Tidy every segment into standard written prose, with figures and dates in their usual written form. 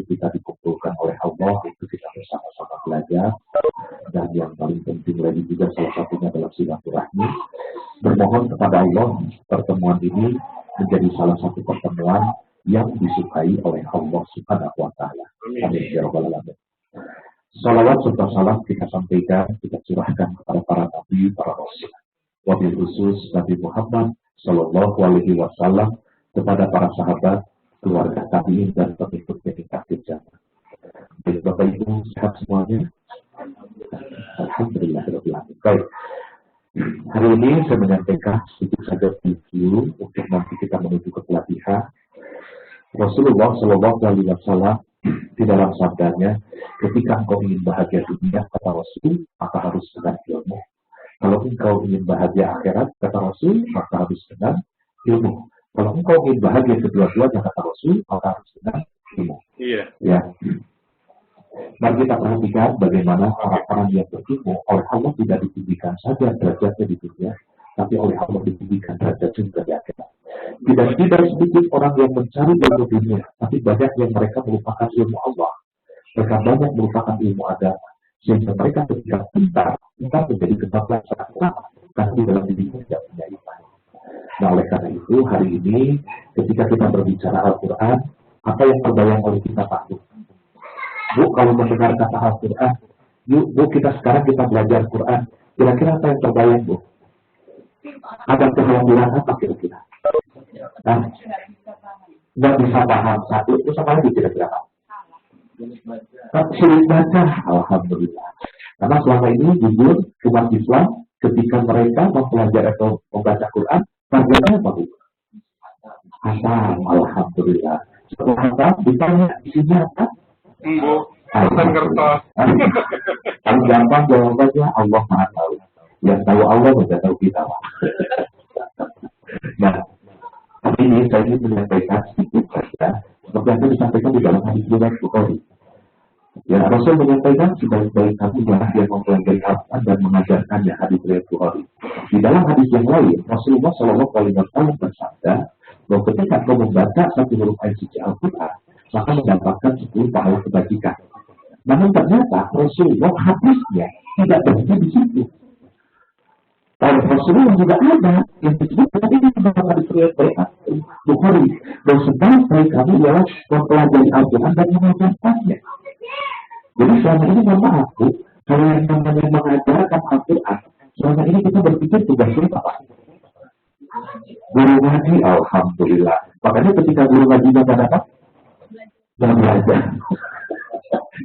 kita dikumpulkan oleh Allah, itu kita bersama-sama belajar. Dan yang paling penting lagi juga salah satunya adalah silaturahmi. Bermohon kepada Allah pertemuan ini menjadi salah satu pertemuan yang disukai oleh Allah Subhanahu wa Ta'ala. Amin ya rabbal alamin. Salawat serta salam kita sampaikan, kita curahkan kepada para nabi, para rasul. Wabil khusus Nabi Muhammad Sallallahu Alaihi Wasallam, kepada para sahabat, keluarga tabi'in dan pengikutnya di akhir zaman. Baik Bapak Ibu, sehat semuanya? Alhamdulillah. Baik. Hari ini saya menyampaikan sedikit saja review untuk nanti kita menuju ke pelatihan. Rasulullah Sallallahu Alaihi Wasallam di dalam sabdanya, ketika engkau ingin bahagia dunia, kata Rasul, maka harus dengan ilmu. Kalau engkau ingin bahagia akhirat, kata Rasul, maka harus dengan ilmu. Kalau engkau ingin bahagia kedua-duanya, kata Rasul, maka harus dengan ilmu. Iya. Ya. Mari kita perhatikan bagaimana orang-orang yang berilmu oleh Allah tidak ditinggikan saja derajatnya di dunia, tapi oleh Allah ditinggikan derajat juga di akhirat. Tidak sedikit orang yang mencari ilmu dunia, tapi banyak yang mereka melupakan ilmu Allah. Mereka banyak melupakan ilmu agama, sehingga mereka ketika pintar menjadi kebablasan sangat lama, karena di dalam dirinya tidak punya iman. Nah, oleh karena itu hari ini ketika kita berbicara Al-Quran, apa yang terbayang oleh kita Pak Bu? Bu, kalau mendengar kata Al-Quran, Bu, sekarang kita belajar Quran, kira-kira apa yang terbayang Bu? Ada kekhawatiran apa kira-kira? Nah, nggak bisa paham satu, itu sama lagi kira-kira apa? Sulit baca, alhamdulillah. Karena selama ini jujur umat Islam ketika mereka mempelajari atau membaca Quran, targetnya apa Bu? Hafal, alhamdulillah. Setelah hafal, ditanya isinya apa? Kertas. Paling gampang jawabannya Allah Maha Tahu. Yang tahu Allah tidak tahu kita. Nah, hari ini saya ingin menyampaikan sedikit saja seperti yang disampaikan di dalam hadis riwayat Bukhari. Ya, Rasul menyampaikan sebaik-baik kamu adalah yang mempelajari Al-Quran dan mengajarkannya, hadis riwayat Bukhari. Di dalam hadis yang lain, Rasulullah Shallallahu Alaihi Wasallam bersabda bahwa ketika kau membaca satu huruf ayat suci Al-Quran, maka mendapatkan 10 pahala kebajikan. Namun ternyata Rasulullah hadisnya tidak berhenti di situ. Dan Rasulullah juga ada yang disebutkan ini dalam hadis riwayat Bukhari bahwa sebaik-baik kamu ialah mempelajari Al-Quran dan mengajarkannya. Jadi selama ini mohon maaf Bu, kalau yang namanya mengajarkan Al-Quran, selama ini kita berpikir tugasnya apa? Guru ngaji, alhamdulillah. Makanya ketika guru ngaji nggak dapat, nggak belajar.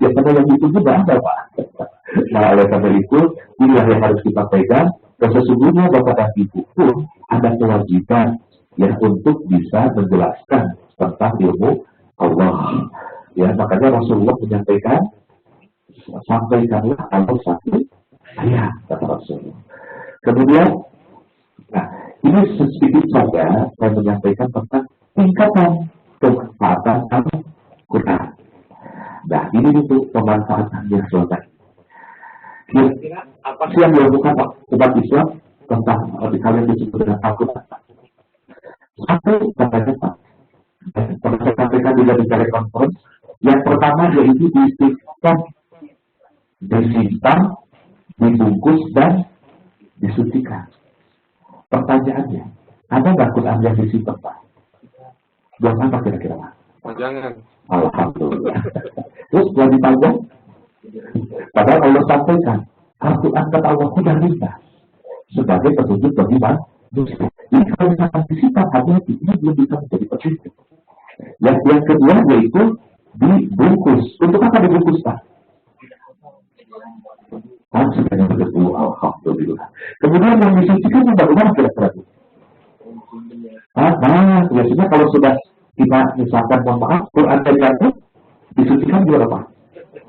Ya karena yang itu juga ada Pak. Nah oleh karena itu, inilah yang harus kita pegang. Dan sesungguhnya Bapak dan Ibu pun ada kewajiban yang untuk bisa menjelaskan tentang ilmu Allah. Ya makanya Rasulullah menyampaikan, sampaikanlah Allah satu ayat, kata Rasulullah. Kemudian, nah ini sedikit saja saya menyampaikan tentang tingkatan kemanfaatan Al-Quran. Nah ini untuk pemanfaatannya selama ini. Kira-kira apa sih yang dilakukan umat Islam tentang kalian disebut dengan Al-Quran? Satu katanya Pak, pernah saya sampaikan juga di telekonferensi. Yang pertama yaitu disimpan, dibungkus dan disucikan. Pertanyaannya, ada nggak Quran yang disimpan Pak? Buat apa kira-kira Pak? Jangan. Alhamdulillah. Terus setelah dipajang, padahal Allah sampaikan, Al-Quran kata Allah sudah lintas sebagai petunjuk bagi manusia. Ini kalau misalkan disimpan hati-hati, ini belum bisa menjadi petunjuk. Yang kedua yaitu dibungkus. Untuk apa dibungkus Pak? Sudah betul, alhamdulillah. Kemudian yang disucikan yang bagaimana kira-kira? Biasanya kalau sudah kita misalkan mohon maaf, Quran dan jatuh, disucikan juga apa?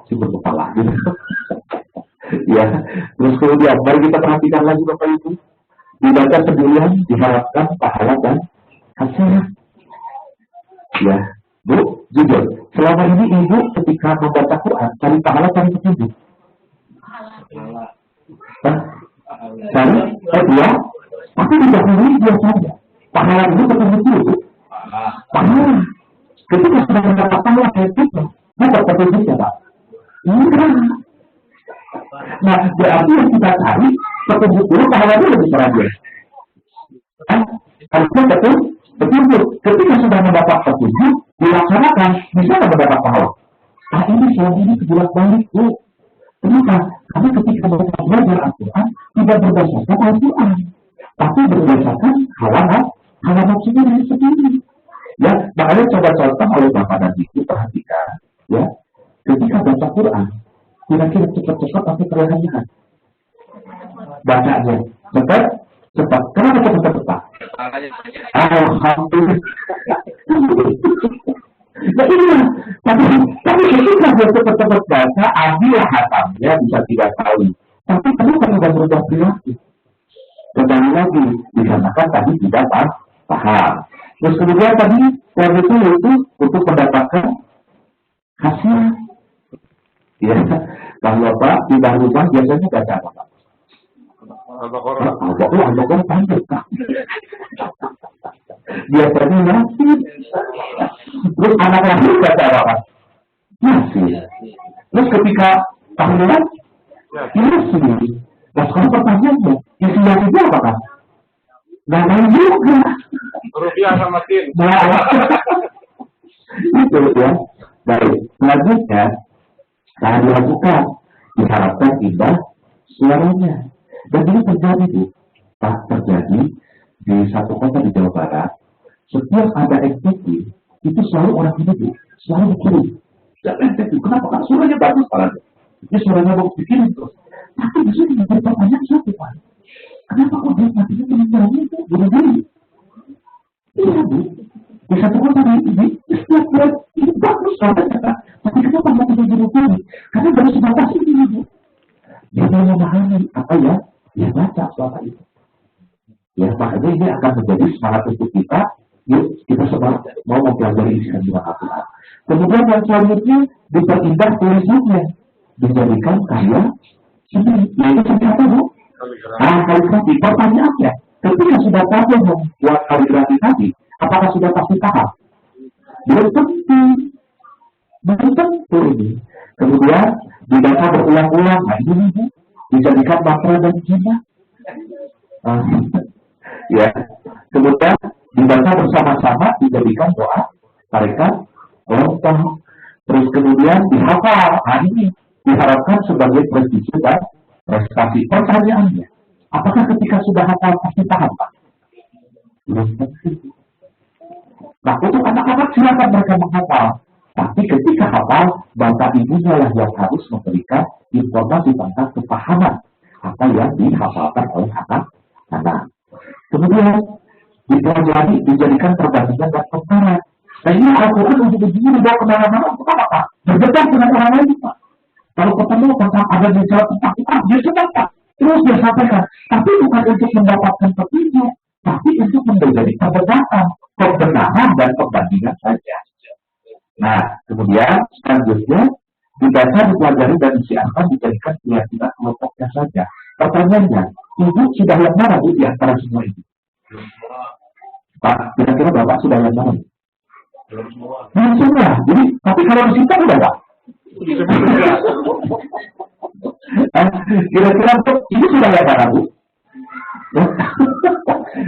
Sumber kepala. Ya, terus kemudian mari kita perhatikan lagi Bapak Ibu. Dibaca sebelum diharapkan pahala dan hasil. Ya, Bu, jujur. Selama ini Ibu ketika membaca Quran, cari pahala, cari petunjuk. Cari, dia, tapi tidak ini dia saja. Pahala itu petunjuk dulu. Pahala. Ketika sudah mendapat pahala, saya itu Dapat petunjuknya, Pak? Enggak. Nah, berarti yang kita cari petunjuk dulu, pahalanya lebih terakhir. Kan? Harusnya petunjuk. Ketika sudah mendapat petunjuk, dilaksanakan, bisa nggak mendapat pahala? Nah, ini selama ini bolak-balik, Bu. Kenapa? Karena ketika mereka belajar Al-Quran, tidak berdasarkan Al-Quran, tapi berdasarkan hawa nafsunya sendiri. Ya, makanya coba contoh oleh Bapak dan Ibu perhatikan, ya, ketika baca Quran, kira-kira cepat-cepat atau perlahan-lahan? Bacanya cepat. Kenapa cepat-cepat? Alhamdulillah. Nah inilah, tapi ketika dia cepat-cepat baca, ambil hatamnya bisa 3 tahun. Tapi kenapa tidak berubah perilaku? Kembali lagi, dikarenakan tadi tidak paham. Terus kemudian tadi, yang itu yaitu untuk mendapatkan hasil. Ya, kalau Pak tidak berubah biasanya baca apa Pak? Al-Baqarah panjang Pak. Biasanya nasi. Terus anak lahir baca apa Pak? Nasi. Terus ketika tahlilan, nasi. Nah sekarang pertanyaannya, isi yang itu apa Pak? Nggak tahu juga. Rupiah sama tin. Itu ya. Baik, selanjutnya nah dilakukan diharapkan indah suaranya. Dan ini terjadi terjadi di satu kota di Jawa Barat. Setiap ada MTQ itu selalu orang ini selalu dikirim. Dan MTQ kenapa? Kan suaranya bagus Pak. Ini suaranya bagus dikirim terus. Tapi justru menjadi pertanyaan satu Pak. Kenapa kok dia matinya meninggalnya itu bunuh-bunuh? Iya Bu. Di satu kota di setiap bulan itu bagus suaranya Pak. Tapi kenapa mau bunuh-bunuh? Karena baru sebatas ini Bu. Dia mau memahami apa ya? Dia baca suara itu. Ya, makanya ini akan menjadi semangat untuk kita. Yuk, kita semua mau mempelajari isi kandungan Al-Quran. Kemudian yang selanjutnya diperindah tulisannya, dijadikan karya sendiri. Yaitu seperti apa Bu? Kaligrafi. Pertanyaannya, ketika sudah tahu membuat kaligrafi tadi, apakah sudah pasti paham? Belum tentu ini. Kemudian dibaca berulang-ulang. Nah ini Bu, dijadikan mantra dan jimat. Ya, kemudian dibaca bersama-sama, dijadikan doa, tarekat, lontong, terus kemudian dihafal. Nah ini diharapkan sebagai prestasi dan prestasi. Pertanyaannya, apakah ketika sudah hafal pasti paham Pak? Belum tentu. Nah untuk anak-anak silakan mereka menghafal. Tapi ketika hafal, bapak ibunya lah yang harus memberikan informasi tentang kepahaman apa yang dihafalkan oleh anak-anak. Kemudian dipelajari, dijadikan perbandingan dan comparan. Nah ini Al-Quran ujung-ujungnya dibawa kemana-mana untuk apa Pak? Berdebat dengan orang lain Pak. Kalau ketemu tentang ada bicara tentang kita, dia senang Pak. Terus dia sampaikan. Tapi bukan untuk mendapatkan petunjuk, tapi untuk menjadi perdebatan, kebenaran dan perbandingan saja. Nah, kemudian selanjutnya dibaca, dipelajari dan disiarkan, dijadikan keyakinan kelompoknya saja. Pertanyaannya, ibu sudah yang mana Bu di antara semua ini? Pak, kira-kira Bapak sudah yang mana? Belum semua. Jadi, tapi kalau disingkat udah Pak? Kira-kira ini sudah yang mana Bu?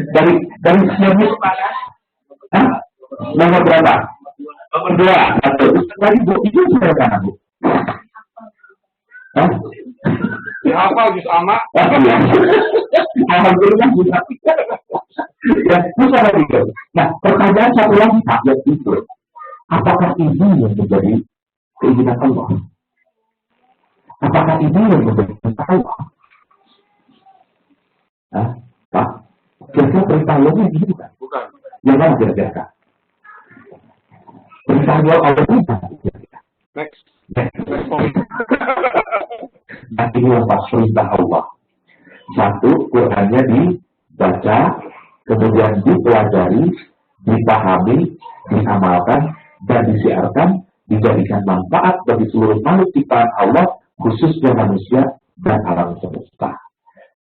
dari siapa? Nomor berapa? Nomor 2. Lagi Bu, itu sudah yang mana Bu? Dihafal sama. Alhamdulillah bisa. Ya, terus ada juga. Nah, pertanyaan satu lagi Pak, yang itu, apakah ini yang menjadi keinginan Allah? Apakah ini yang menjadi perintah Allah? Pak, kira-kira perintah Allah yang ini bukan? Bukan. Yang mana kira-kira? Perintah Allah bukan? Next. Nah, ini yang pas perintah Allah. Satu, Qurannya dibaca, kemudian dipelajari, dipahami, diamalkan, dan disiarkan, dijadikan manfaat bagi seluruh makhluk ciptaan Allah, khususnya manusia dan alam semesta.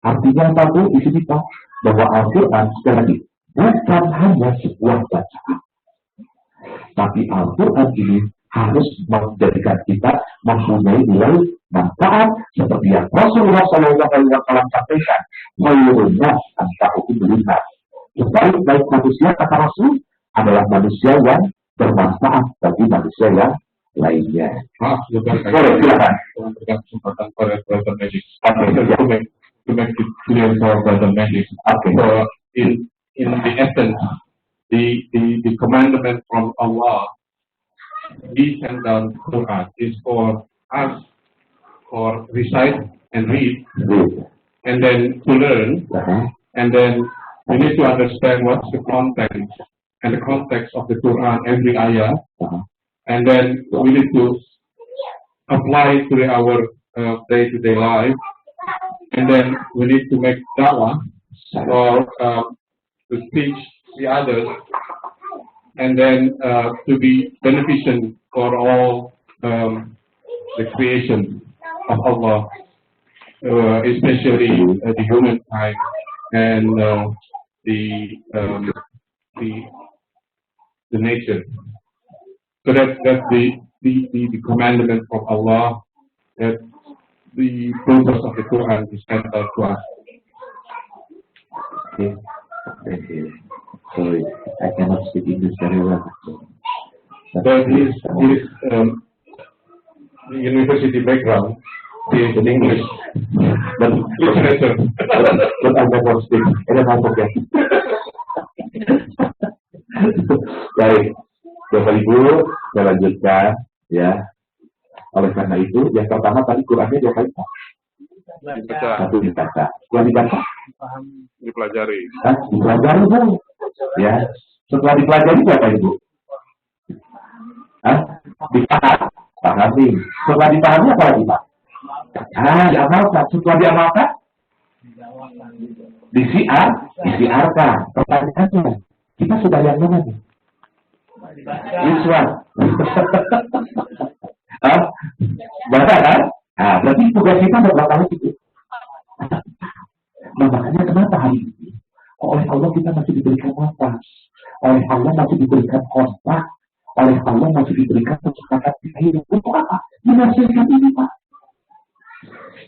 Artinya apa Bu? Di sini Pak, bahwa Al-Quran sekali lagi bukan hanya sebuah bacaan, tapi Al-Quran ini harus menjadikan kita mempunyai nilai manfaat seperti yang Rasulullah SAW sampaikan. Khairunnas anfa'uhum linnas. Sebaik-baik manusia kata Rasul adalah manusia yang bermanfaat bagi manusia yang lainnya. Boleh, silakan. Kesempatan pada Brother Magic. To make it clear for Brother Magic. Okay. So in the essence, the commandment from Allah, He sent down Quran is for us, for recite and read, and then to learn, and then we need to understand what's the content and the context of the Quran, every ayah, and then we need to apply to our day-to-day life, and then we need to make da'wah or to teach the others, and then to be beneficial for all the creation of Allah, especially the humankind and the nature. So that's the commandment from Allah, that the purpose of the Quran is sent out to us. Okay. Sorry, I cannot speak English very well. But his university background is in English, But literature. I never speak. I don't know okay. Baik, Bapak Ibu, saya lanjutkan ya. Oleh karena itu, yang pertama tadi Qurannya dua kali Dibaca, satu dibaca, setelah dibaca, dipelajari. dipelajari Bu. Ya, setelah dipelajari apa Ibu? Dipahami. Setelah dipahami apa lagi Pak? Diamalkan. Setelah diamalkan, disiarkan. Pertanyaannya, kita sudah yang mana nih? Iswan. Baca kan? Berarti tugas kita ada berapa lagi itu? Makanya kenapa hari ini oleh Allah kita masih diberikan nafas, oleh Allah masih diberikan kontak, oleh Allah masih diberikan kesempatan kita hidup. Untuk apa? Menghasilkan ini Pak.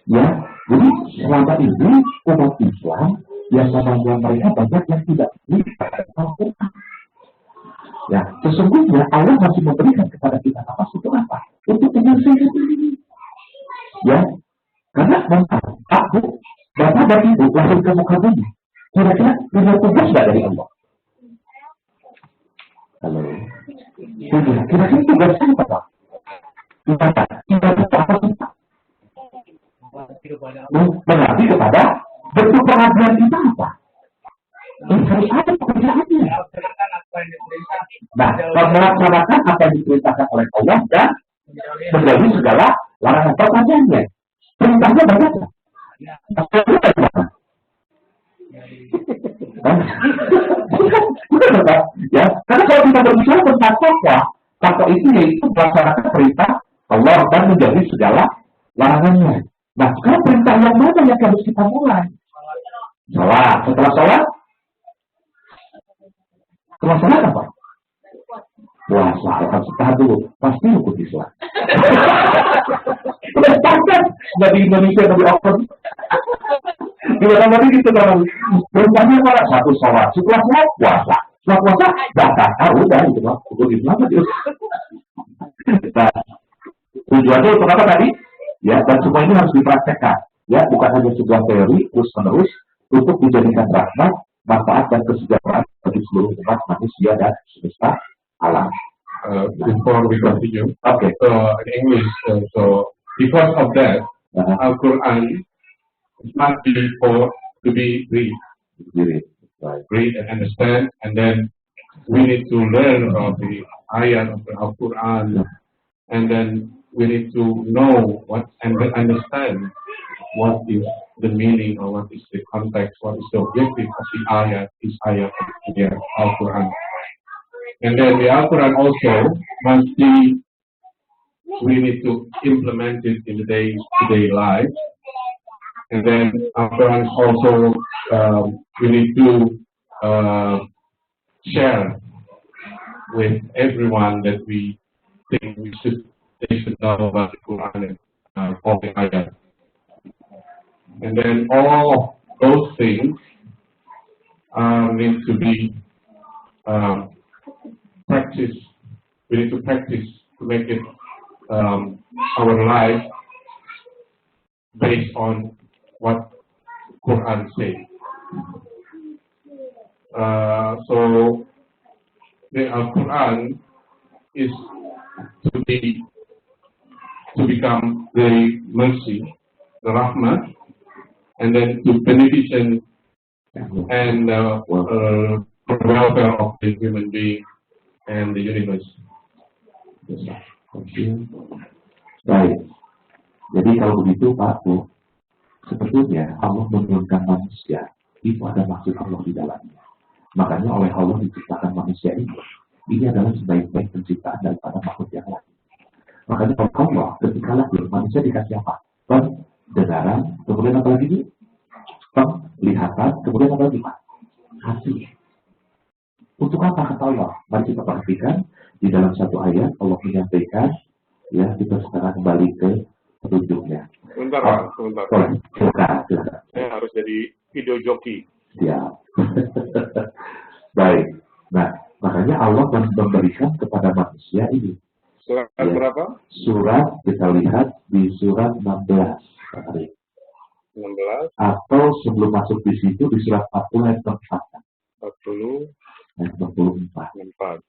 Ya, jadi selama ini umat Islam yang namanya mereka banyak yang tidak Al-Quran. Ya, sesungguhnya Allah masih memberikan kepada kita nafas untuk apa? Untuk menyelesaikan ini. Ya, karena aku, Bapak dan Ibu lahir ke muka bumi, kira-kira punya tugas nggak dari Allah? Halo, kira-kira tugasnya apa Pak? Kita apa sih Pak? Mengabdi kepada bentuk pengabdian kita apa? Harus ada pekerjaannya. Nah, melaksanakan apa yang diperintahkan oleh Allah dan menjauhi segala larangan. Pertanyaannya, perintahnya banyak nggak? Bukan, ya. Karena kalau kita berbicara tentang takwa itu yaitu melaksanakan perintah Allah dan menjauhi segala larangannya. Nah, sekarang perintah yang mana yang harus kita mulai? Salat. Setelah salat? Setelah salat apa? Puasa. Tahan dulu. Pasti hukum Islam. Udah standar. Nggak di Indonesia, tapi Oxford. Di mana-mana gitu kan. Perintahnya mana? Satu salat. Setelah salat, puasa. Setelah puasa, zakat. Udah gitu kan. Hukum Islam aja. Nah, tujuannya untuk apa tadi? Ya, dan semua ini harus dipraktekkan. Ya, bukan hanya sebuah teori terus-menerus untuk dijadikan rahmat, manfaat dan kesejahteraan bagi seluruh umat manusia dan semesta alam. Before we continue, Okay. In English, so because of that, Al-Quran is not to be read and understand, and then we need to learn about the ayat of the Al-Quran, and then we need to know what and understand what is the meaning or what is the context, what is the objective of the ayat, this ayat of the Al-Quran. And then the Al-Quran also must be, we need to implement it in the day-to-day life. And then Al-Quran also, we need to share with everyone that we thing they should know about the Quran and all the ayat. And then all those things need to be practiced. We need to practice to make it our life based on what Quran says. So the Quran is to become the mercy, the rahmah, and then to beneficent and for the welfare of the human being and the universe. Baik. Jadi kalau begitu Pak Bu, sebetulnya Allah menurunkan manusia itu ada maksud Allah di dalamnya. Makanya oleh Allah diciptakan manusia ini. Ini adalah sebaik-baik penciptaan daripada makhluk yang lain. Makanya oleh Allah ketika lahir manusia dikasih apa? Pendengaran, kemudian apa lagi? Penglihatan, kemudian apa lagi Pak? Hati. Untuk apa kata Allah? Mari kita perhatikan di dalam satu ayat Allah menyampaikan, ya kita sekarang kembali ke petunjuknya. Sebentar Pak, sebentar. Silakan. Saya harus jadi video joki. Siap. Baik. Nah, makanya Allah memberikan kepada manusia ini. Surat Ya. berapa? Surat kita lihat di surat 16. 16, Atau sebelum masuk di situ di surat 40 ayat 4. 40, Ayat 44. 4.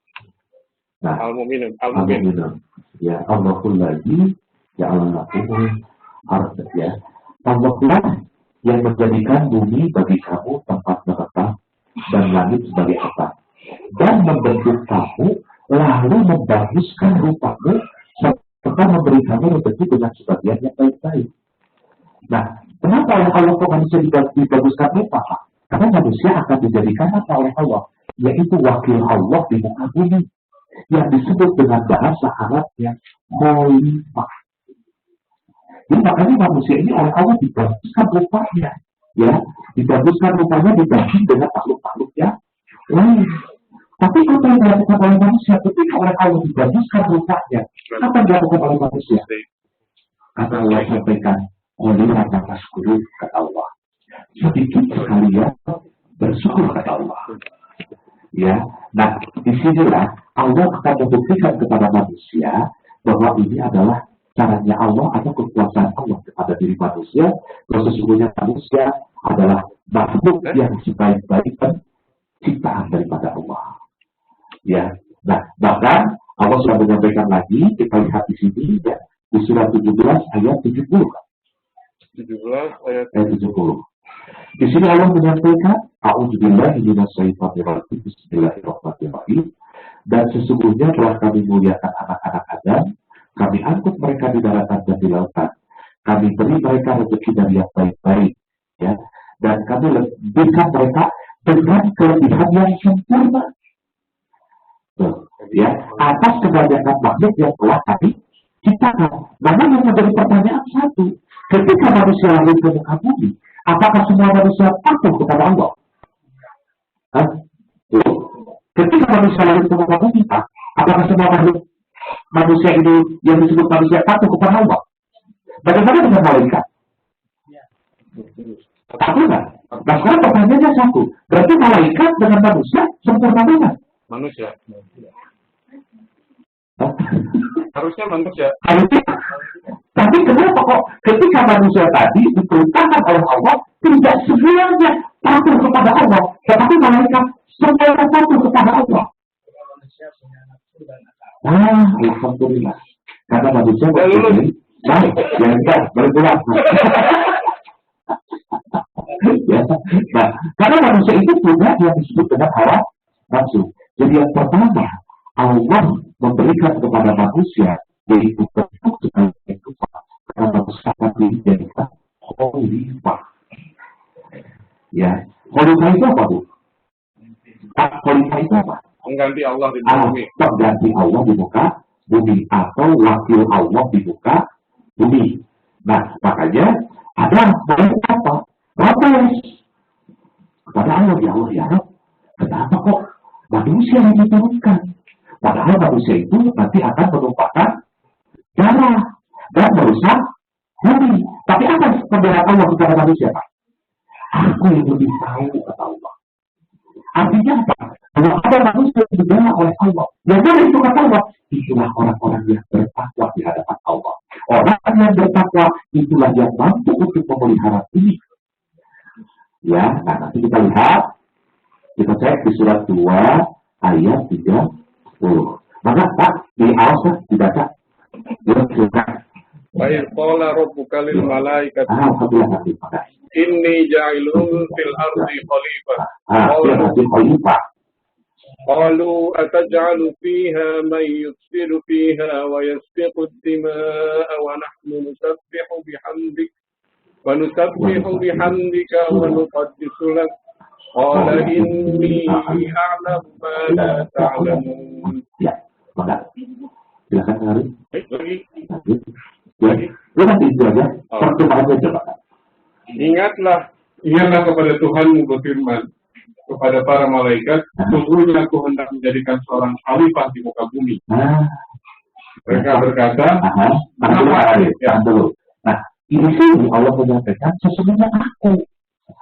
Nah, Al-Mu'minun. Al-Mu'minun. Ya, Allahul ladzi ja'ala lakumul ardh, ya. Allah lah yang menjadikan bumi bagi kamu tempat menetap dan langit sebagai atap. Dan membentuk kamu lalu membaguskan rupamu serta memberi kamu rezeki dengan sebagian yang baik-baik. Nah, kenapa oleh Allah kok manusia dibaguskan rupa? Karena manusia akan dijadikan apa oleh Allah? Yaitu wakil Allah di muka bumi. Yang disebut dengan bahasa Arabnya khalifah. Jadi makanya manusia ini oleh Allah dibaguskan rupanya, ya, dibaguskan rupanya dibanding dengan makhluk-makhluk yang lain. Tapi apa yang dilakukan oleh manusia ketika oleh Allah dibaguskan rupanya? Apa yang dilakukan oleh manusia? Kata Allah sampaikan, khalifah atas guru kata Allah. Sedikit sekalian bersyukur kata Allah. Ya, nah disinilah Allah akan membuktikan kepada manusia bahwa ini adalah caranya Allah atau kekuasaan Allah kepada diri manusia. Bahwa sesungguhnya manusia adalah makhluk yang sebaik-baik ciptaan daripada Allah. Ya, nah bahkan Allah sudah menyampaikan lagi, kita lihat di sini ya, di surat 17 ayat 70. 17 ayat 70. Di sini Allah menyampaikan, A'udzubillahi minasyaitonir rajim, Bismillahirrahmanirrahim. Dan sesungguhnya telah kami muliakan anak-anak Adam, kami angkut mereka di daratan dan di lautan, kami beri mereka rezeki dari yang baik-baik, ya, dan kami berikan mereka dengan kelebihan yang sempurna. Ya, atas kebanyakan makhluk yang telah kami ciptakan. Namun yang menjadi pertanyaan satu, ketika manusia lahir ke muka bumi, apakah semua manusia patuh kepada Allah? Ketika manusia lahir ke muka bumi, apakah semua makhluk manusia ini yang disebut manusia patuh kepada Allah? Bagaimana dengan malaikat? Patuh nggak? Nah sekarang pertanyaannya satu, berarti malaikat dengan manusia sempurna mana? manusia. Harusnya manusia. Harusnya. Tapi kenapa kok ketika manusia tadi diperintahkan oleh Allah tidak semuanya patuh kepada Allah, tetapi malaikat semuanya patuh kepada Allah. Alhamdulillah. Karena manusia berpikir, baik, ya bergerak. Ya. Nah, karena manusia itu punya yang disebut dengan hawa nafsu. Jadi yang pertama, Allah memberikan kepada manusia yaitu bentuk sebagai kehidupan karena manusia akan dijadikan khalifah. Ya, khalifah itu apa bu? Khalifah itu apa? Mengganti Allah di bumi. Pengganti Allah di muka bumi atau wakil Allah di muka bumi. Nah, makanya ada apa? Protes kepada Allah, ya Allah, ya Rabb, kenapa kok manusia yang diturunkan? Padahal manusia itu nanti akan menumpahkan darah dan merusak bumi. Tapi apa pembelaan Allah kepada manusia, Pak? Aku yang lebih tahu, kata Allah. Artinya apa? Kalau ada manusia yang dibela oleh Allah, yang mana itu kata Allah? Itulah orang-orang yang bertakwa di hadapan Allah. Orang yang bertakwa itulah yang mampu untuk memelihara ini. Ya, nah nanti kita lihat, kita cek di surat 2 ayat 30. Maka Pak, di awal dibaca. Baik, qala rabbuka lil malaikati Alhamdulillah, inni ja'ilun fil ardi khalifah. Khalifah. قالوا أتجعل فيها من يفسد فيها ويسفك الدماء ونحن نسبح بحمدك ونقدس لك قال إني أعلم ما لا تعلمون. Ya, maka silakan Hari. Lagi. Ya, nanti itu aja. Percobaan aja, Pak. Ingatlah kepada Tuhanmu berfirman kepada para malaikat, sesungguhnya aku hendak menjadikan seorang khalifah di muka bumi. Mereka berkata, dulu. Nah, ini sini Allah menyampaikan, sesungguhnya aku.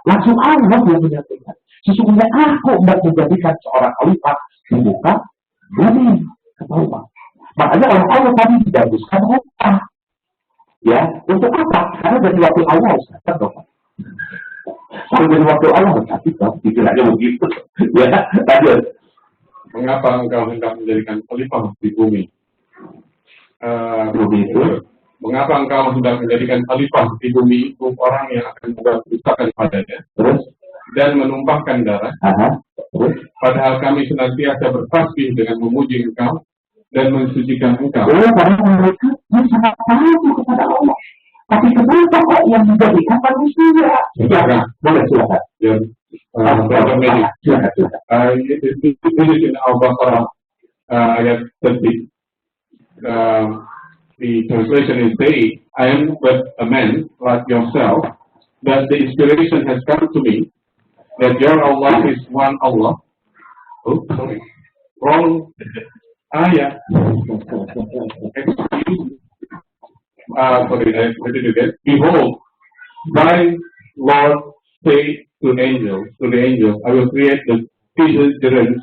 Langsung Allah yang menyampaikan, sesungguhnya aku hendak menjadikan seorang khalifah di muka bumi. Ketahuan. Makanya Allah tadi digabungkan apa? Ya, untuk apa? Karena dari waktu Allah, Ustaz. Kalau dari waktu Allah berarti pikir aja begitu. Ya, lanjut. Mengapa engkau hendak menjadikan khalifah di bumi? Mengapa engkau hendak menjadikan khalifah di bumi itu orang yang akan membuat kerusakan padanya, terus dan menumpahkan darah? Terus, padahal kami senantiasa bertasbih dengan memuji engkau dan mensucikan engkau. Karena mereka sangat tahu kepada Allah. Tapi kenapa kok yang menjadikan manusia? Ya, boleh silakan. Silakan. This is in Al-Baqarah ayat 30. The translation is saying, I am but a man like yourself, but the inspiration has come to me that your Allah is one Allah. Oh, sorry. Wrong ayat. Behold, thy Lord say to the angels, I will create the children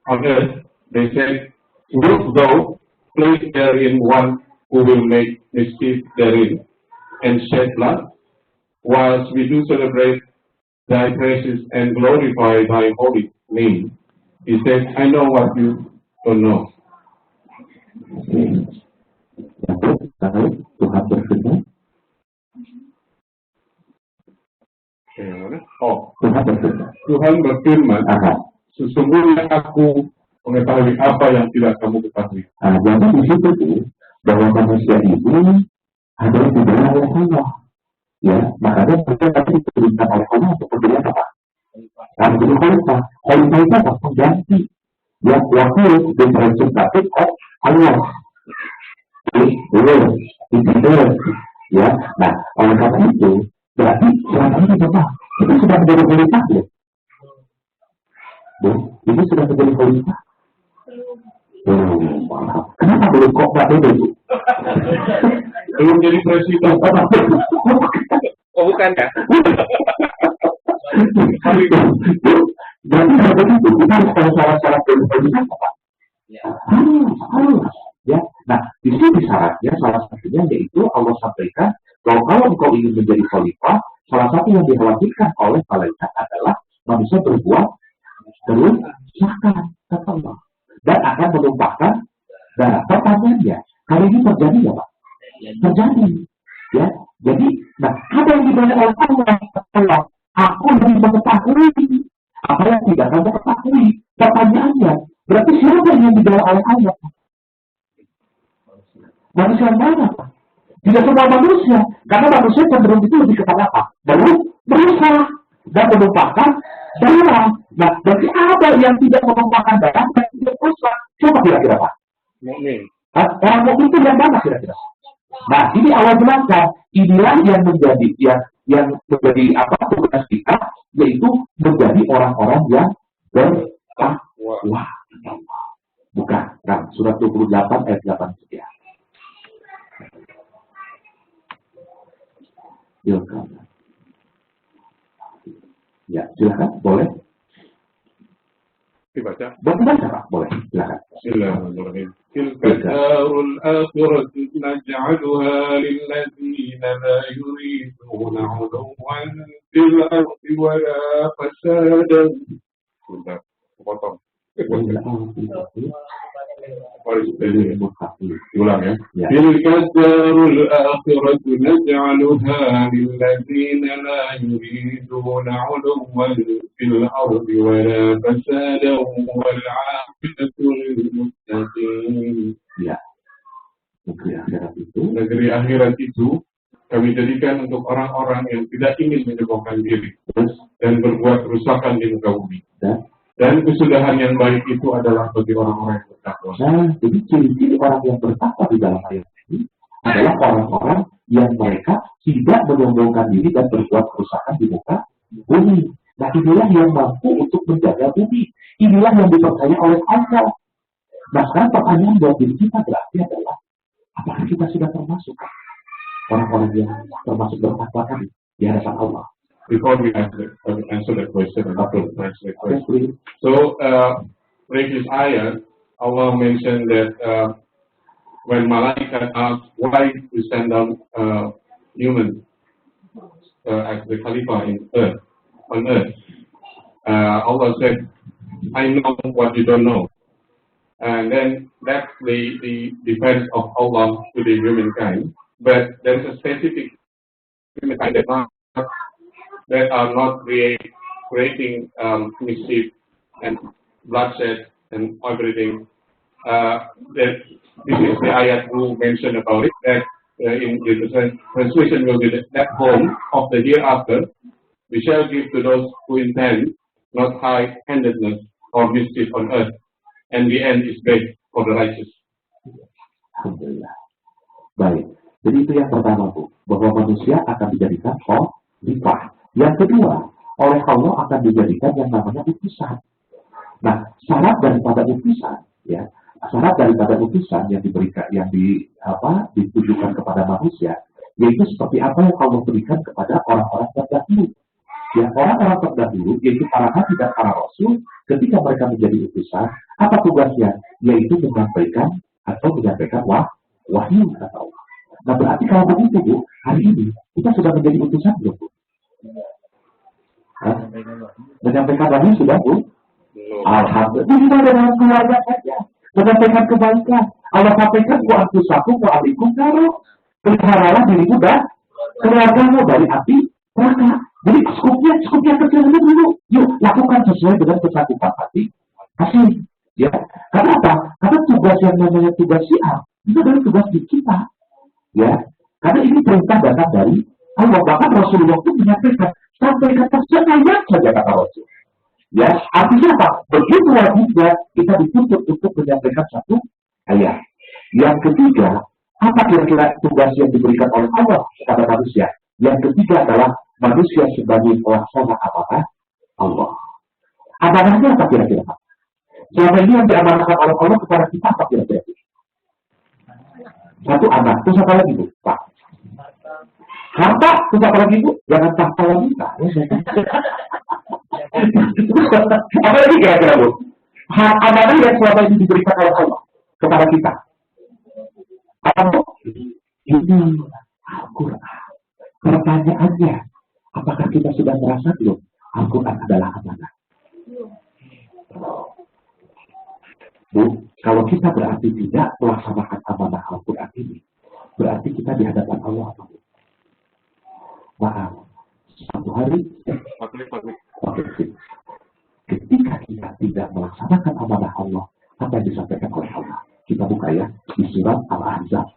on earth. They said, wilt thou place therein one who will make mischief therein and shed blood? Whilst we do celebrate thy praises and glorify thy holy name. He said, I know what you don't know. Tuhan berfirman. Tuhan berfirman, sesungguhnya aku mengetahui apa yang tidak kamu ketahui. Jadi di situ tuh bahwa manusia itu adalah dibela oleh Allah. Ya, makanya mereka tadi diperintah oleh Allah untuk membela apa? Karena jadi khalifah itu apa? Pengganti. Ya, waktu dan representatif Allah. Ya, nah oleh karena itu berarti selama ini Bapak itu sudah menjadi khalifah ya? Ini sudah menjadi khalifah? Kenapa belum kok nggak ada itu? Belum jadi presiden. Oh bukan ya? Berarti begitu kita harus tahu syarat-syarat khalifah Pak. Ya, nah di sini syaratnya salah satunya yaitu Allah sampaikan bahwa kalau engkau ingin menjadi khalifah, salah satu yang dikhawatirkan oleh malaikat adalah manusia berbuat kerusakan, kata Allah, dan akan menumpahkan darah. Pertanyaannya, kalau ini terjadi ya Pak? Terjadi, ya. Jadi, nah apa yang dibela oleh Allah? Aku lebih mengetahui apa yang tidak kamu ketahui. Pertanyaannya, berarti siapa yang dibela oleh Allah? Manusia mana, Pak? Tidak semua manusia, karena manusia cenderung itu lebih kepada apa? Berusaha dan menumpahkan darah. Nah, berarti ada yang tidak menumpahkan darah dan tidak berusaha. Siapa kira-kira Pak? Mukmin. Orang mukmin itu yang mana kira-kira? Nah, ini Allah jelaskan. Inilah yang menjadi yang menjadi apa tugas kita, yaitu menjadi orang-orang yang bertakwa. Bukan Nah, surat 28 ayat 8 sekian. Ya, silakan, boleh. Dibaca. Baca Pak, boleh, silakan. Bismillahirrahmanirrahim. Tilka darul akhiratu naj'aluha lilladzina la yuriduna 'uluwan fil ardi wala fasadan. Sudah, potong. Ulang ya. Tilka darul akhiratu naj'aluha lilladzina la yuriduna 'uluwan fil ardi wala fasadan wal 'aqibatu lil muttaqin. Ya. Negeri akhirat itu kami jadikan untuk orang-orang yang tidak ingin menyombongkan diri dan berbuat kerusakan di muka bumi. Dan kesudahan yang baik itu adalah bagi orang-orang yang bertakwa. Nah, jadi ciri-ciri orang yang bertakwa di dalam ayat ini adalah orang-orang yang mereka tidak menyombongkan diri dan berbuat kerusakan di muka bumi. Nah, inilah yang mampu untuk menjaga bumi. Inilah yang dipercaya oleh Allah. Nah, sekarang pertanyaan buat diri kita berarti adalah, apakah kita sudah termasuk orang-orang yang termasuk bertakwa tadi di hadapan Allah? Before we answer that question, and after the translate question. So, previous ayat, Allah mentioned that when Malaikat asked why to send down human as the Khalifah on earth, Allah said, I know what you don't know. And then that's the defense of Allah to the humankind. But there's a specific humankind that are not creating mischief and bloodshed and everything. That this is the ayat who mentioned about it. That in the translation will be that home of the hereafter we shall give to those who intend not high-handedness or mischief on earth, and the end is best for the righteous. Alhamdulillah. Baik. Jadi itu yang pertama, Bu, bahwa manusia akan dijadikan khalifah. Yang kedua, oleh Allah akan dijadikan yang namanya utusan. Nah, syarat daripada utusan, ya, syarat daripada utusan yang diberikan, ditujukan kepada manusia, yaitu seperti apa yang Allah berikan kepada orang-orang terdahulu. Ya, orang-orang terdahulu, yaitu para nabi dan para rasul, ketika mereka menjadi utusan, apa tugasnya? Yaitu menyampaikan wahyu kata Allah. Nah, berarti kalau begitu, Bu, hari ini kita sudah menjadi utusan belum, Bu? Menyampaikan wahyu sudah, Bu? Alhamdulillah. Ini sudah dalam keluarga saja. Menyampaikan kebaikan. Allah sampaikan, wa'antusakum wa'alikum karo. Peliharalah dirimu dan keluargamu dari api neraka. Jadi skupnya kecil dulu. Yuk, lakukan sesuai dengan kesanggupan hati. Kasih. Ya. Karena apa? Karena tugas yang namanya tugas syiar, itu adalah tugas di kita. Ya. Karena ini perintah datang dari Allah. Bahkan Rasulullah itu menyampaikan, sampaikan ayat saja kata Rasul. Ya, artinya apa? Begitu wajibnya kita dituntut untuk menyampaikan satu ayat. Yang ketiga, apa kira-kira tugas yang diberikan oleh Allah kepada manusia? Yang ketiga adalah manusia sebagai pelaksana amanah Allah. Amanahnya apa kira-kira, Pak? Selama ini yang diamanahkan oleh Allah kepada kita apa kira-kira? Satu anak, terus apa lagi, Bu? Pak? Harta, terus apa lagi, Bu? Jangan tahta lagi, Pak. Apa lagi kira-kira, Bu? Amanah yang selama ini diberikan oleh Allah kepada kita. Apa, Bu? Ini Al-Quran. Pertanyaannya, apakah kita sudah merasa belum Al-Quran adalah amanah? Bu, kalau kita berarti tidak melaksanakan amanah Al-Quran ini, berarti kita di hadapan Allah apa, Bu? Maaf, suatu hari, ketika kita tidak melaksanakan amanah Allah, apa yang disampaikan oleh Allah? Kita buka ya, di surat Al-Ahzab,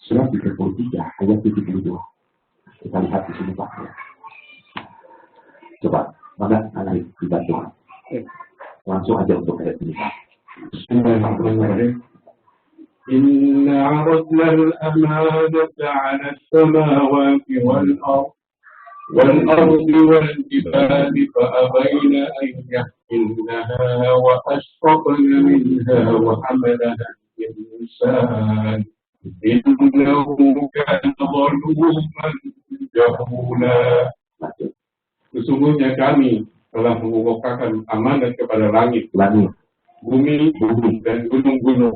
surat 33, ayat 72. Kita lihat di sini, Pak. Coba, mana analis dibantu? Langsung aja untuk ayat ini, Pak. Bismillahirrahmanirrahim. Inna 'aradna al-amanata 'ala as-samawati wal-ardh wal-jibali fa'abayna an yahmilnaha wa ashfaqna minha wa hamalaha الإنسان إنه كان ظلوما جهولا. Sesungguhnya kami telah mengukuhkan amanat kepada langit, bumi, dan gunung-gunung.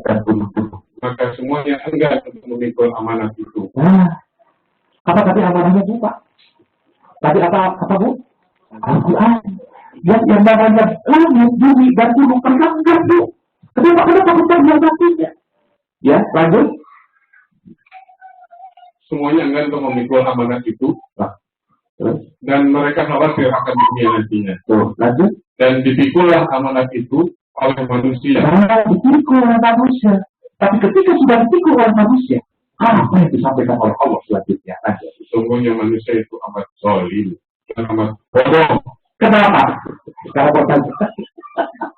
Maka semuanya enggan untuk memikul amanat itu. Apa tadi amanahnya Bu, Pak? Tadi apa Bu? Al-Quran. Yang namanya langit, bumi, dan gunung enggak Bu. Kenapa bukan yang satunya? Ya, lanjut. Semuanya enggan untuk memikul amanat itu. Dan mereka khawatir akan dunia nantinya. Lanjut. Dan dipikullah amanat itu oleh manusia. Dipikul oleh manusia. Tapi ketika sudah dipikul oleh manusia, apa yang disampaikan oleh Allah selanjutnya? Sesungguhnya manusia itu amat zalim dan amat bodoh. Kenapa? Sekarang bertanya.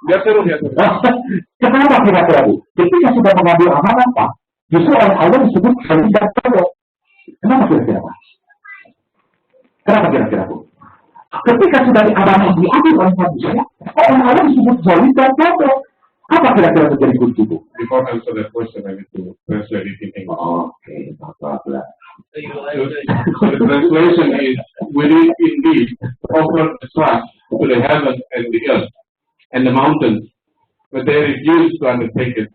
Biar seru. Kenapa kira-kira Bu? Ketika sudah mengambil amanat Pak, justru oleh Allah disebut zalim dan bodoh. Kenapa kira-kira Pak? Kenapa kira-kira Bu? Ketika sudah amanat diambil oleh manusia, oleh Allah disebut zalim dan bodoh. Apa kira-kira menjadi kunci Bu? Before I answer that question, I need to translate it in English. Okay, blah. So the translation is, we did indeed offer the trust to the heavens and the earth and the mountains, but they refused to undertake it,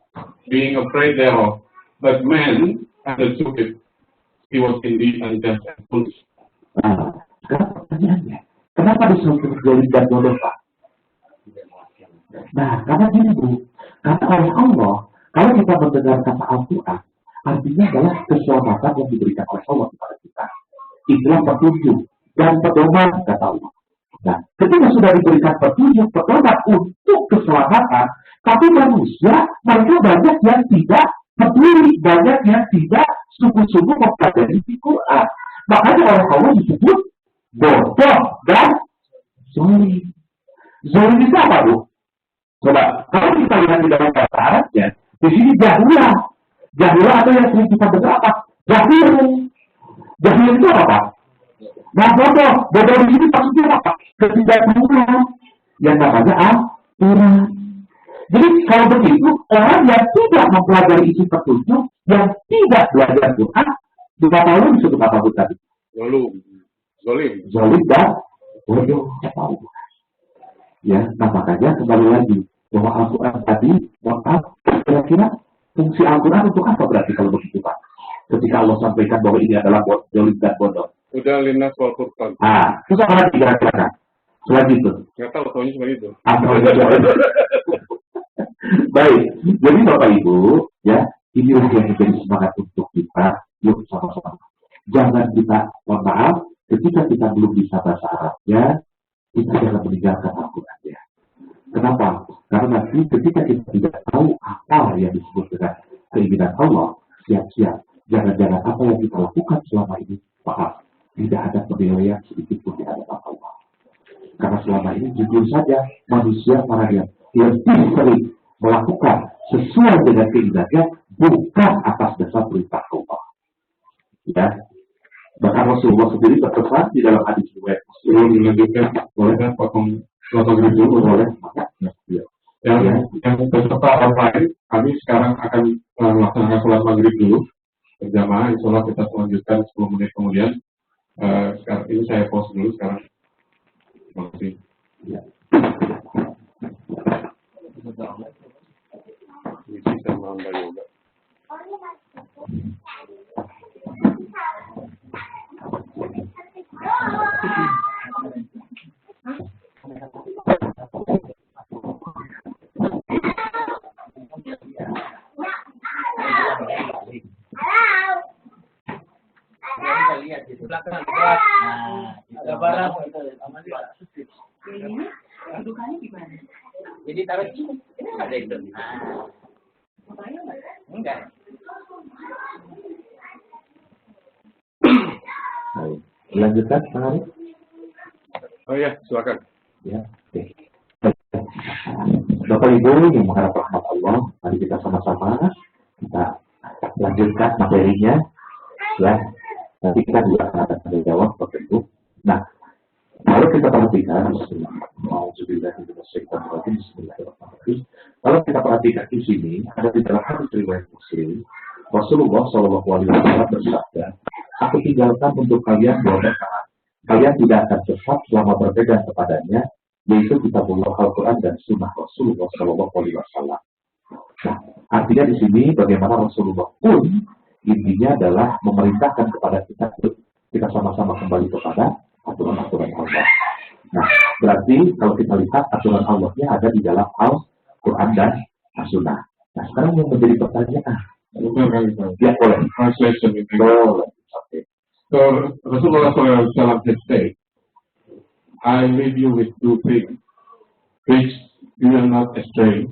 being afraid thereof. But man undertook it. He was indeed unjust and foolish. Sekarang pertanyaannya, kenapa disebut zalim dan bodoh Pak? Nah, karena gini Bu, karena oleh Allah, kalau kita mendengar kata Al-Quran, artinya adalah keselamatan yang diberikan oleh Allah kepada kita. Itulah petunjuk dan pedoman kata Allah. Nah, ketika sudah diberikan petunjuk, pedoman untuk keselamatan, tapi manusia, mereka banyak yang tidak peduli, banyak yang tidak sungguh-sungguh mempelajari Al-Quran. Makanya oleh Allah disebut bodoh dan zalim. Zalim itu apa Bu? Coba, kalau kita lihat di dalam bahasa Arabnya, di sini jahulah. Jahulah atau yang sering kita dengar apa? Jahil. Jahil itu apa? Nah, bodoh. Bodoh di sini maksudnya apa? Ketidaktahuan. Yang namanya aturan. Jadi kalau begitu, orang yang tidak mempelajari isi petunjuk, yang tidak belajar Quran, juga tahu disebut apa Bu tadi? Zalim dan bodoh. Ya, nah makanya kembali lagi bahwa Al-Quran tadi, kira-kira fungsi Al-Quran untuk apa berarti kalau begitu Pak? Ketika Allah sampaikan bahwa ini adalah zalim dan bodoh. Udah linnas wal furqan. Terus apa lagi kira-kira? Selanjutnya. Nggak tahu, tahunya seperti itu. Baik, jadi Bapak Ibu, ya inilah yang menjadi semangat untuk kita. Yuk sama-sama. Jangan kita, mohon maaf, ketika kita belum bisa bahasa Arabnya, kita jangan meninggalkan Al-Quran ya. Kenapa? Karena nanti ketika kita tidak tahu apa yang disebut dengan keinginan Allah, siap-siap. Jangan-jangan apa yang kita lakukan selama ini, maaf, tidak ada penilaian sedikit pun di hadapan Allah. Karena selama ini jujur saja manusia para yang lebih sering melakukan sesuai dengan keinginannya, bukan atas dasar perintah Allah. Ya. Bahkan Rasulullah sendiri berpesan di dalam hadis riwayat Muslim. Dilanjutkan, boleh kan potong dulu, boleh? Yang peserta online, kami sekarang akan melaksanakan sholat maghrib dulu berjamaah. Insya Allah kita melanjutkan 10 menit kemudian. Sekarang ini saya pause dulu sekarang. Terima kasih. Bisa menambah yoga. Lihat di belakang. Nah, ada barang dudukannya gimana? Jadi taruh di sini. Ini ada itu. Enggak. Lanjutkan, Pak Ari. Oh ya, silakan. Ya, oke. Bapak Ibu yang mengharap rahmat Allah, mari kita sama-sama kita lanjutkan materinya. Ya, nanti kita juga akan ada jawab Bapak Ibu. Nah, Kalau kita perhatikan, Bismillahirrahmanirrahim. Kalau kita perhatikan di sini, ada di dalam hadis riwayat Muslim, Rasulullah Shallallahu Alaihi Wasallam bersabda, "Aku tinggalkan untuk kalian dua perkara. Kalian tidak akan sesat selama berpegang kepadanya, yaitu kitabullah Al-Quran dan Sunnah Rasulullah Shallallahu Alaihi Wasallam." Nah, artinya di sini bagaimana Rasulullah pun intinya adalah memerintahkan kepada kita sama-sama kembali kepada aturan-aturan Allah. Nah, berarti kalau kita lihat aturan Allahnya ada di dalam Al-Quran dan As-Sunnah. Nah, sekarang yang menjadi pertanyaan, ya boleh. Translation in English. Boleh. Okay. So Rasulullah SAW had said, I leave you with two things, which you will not astray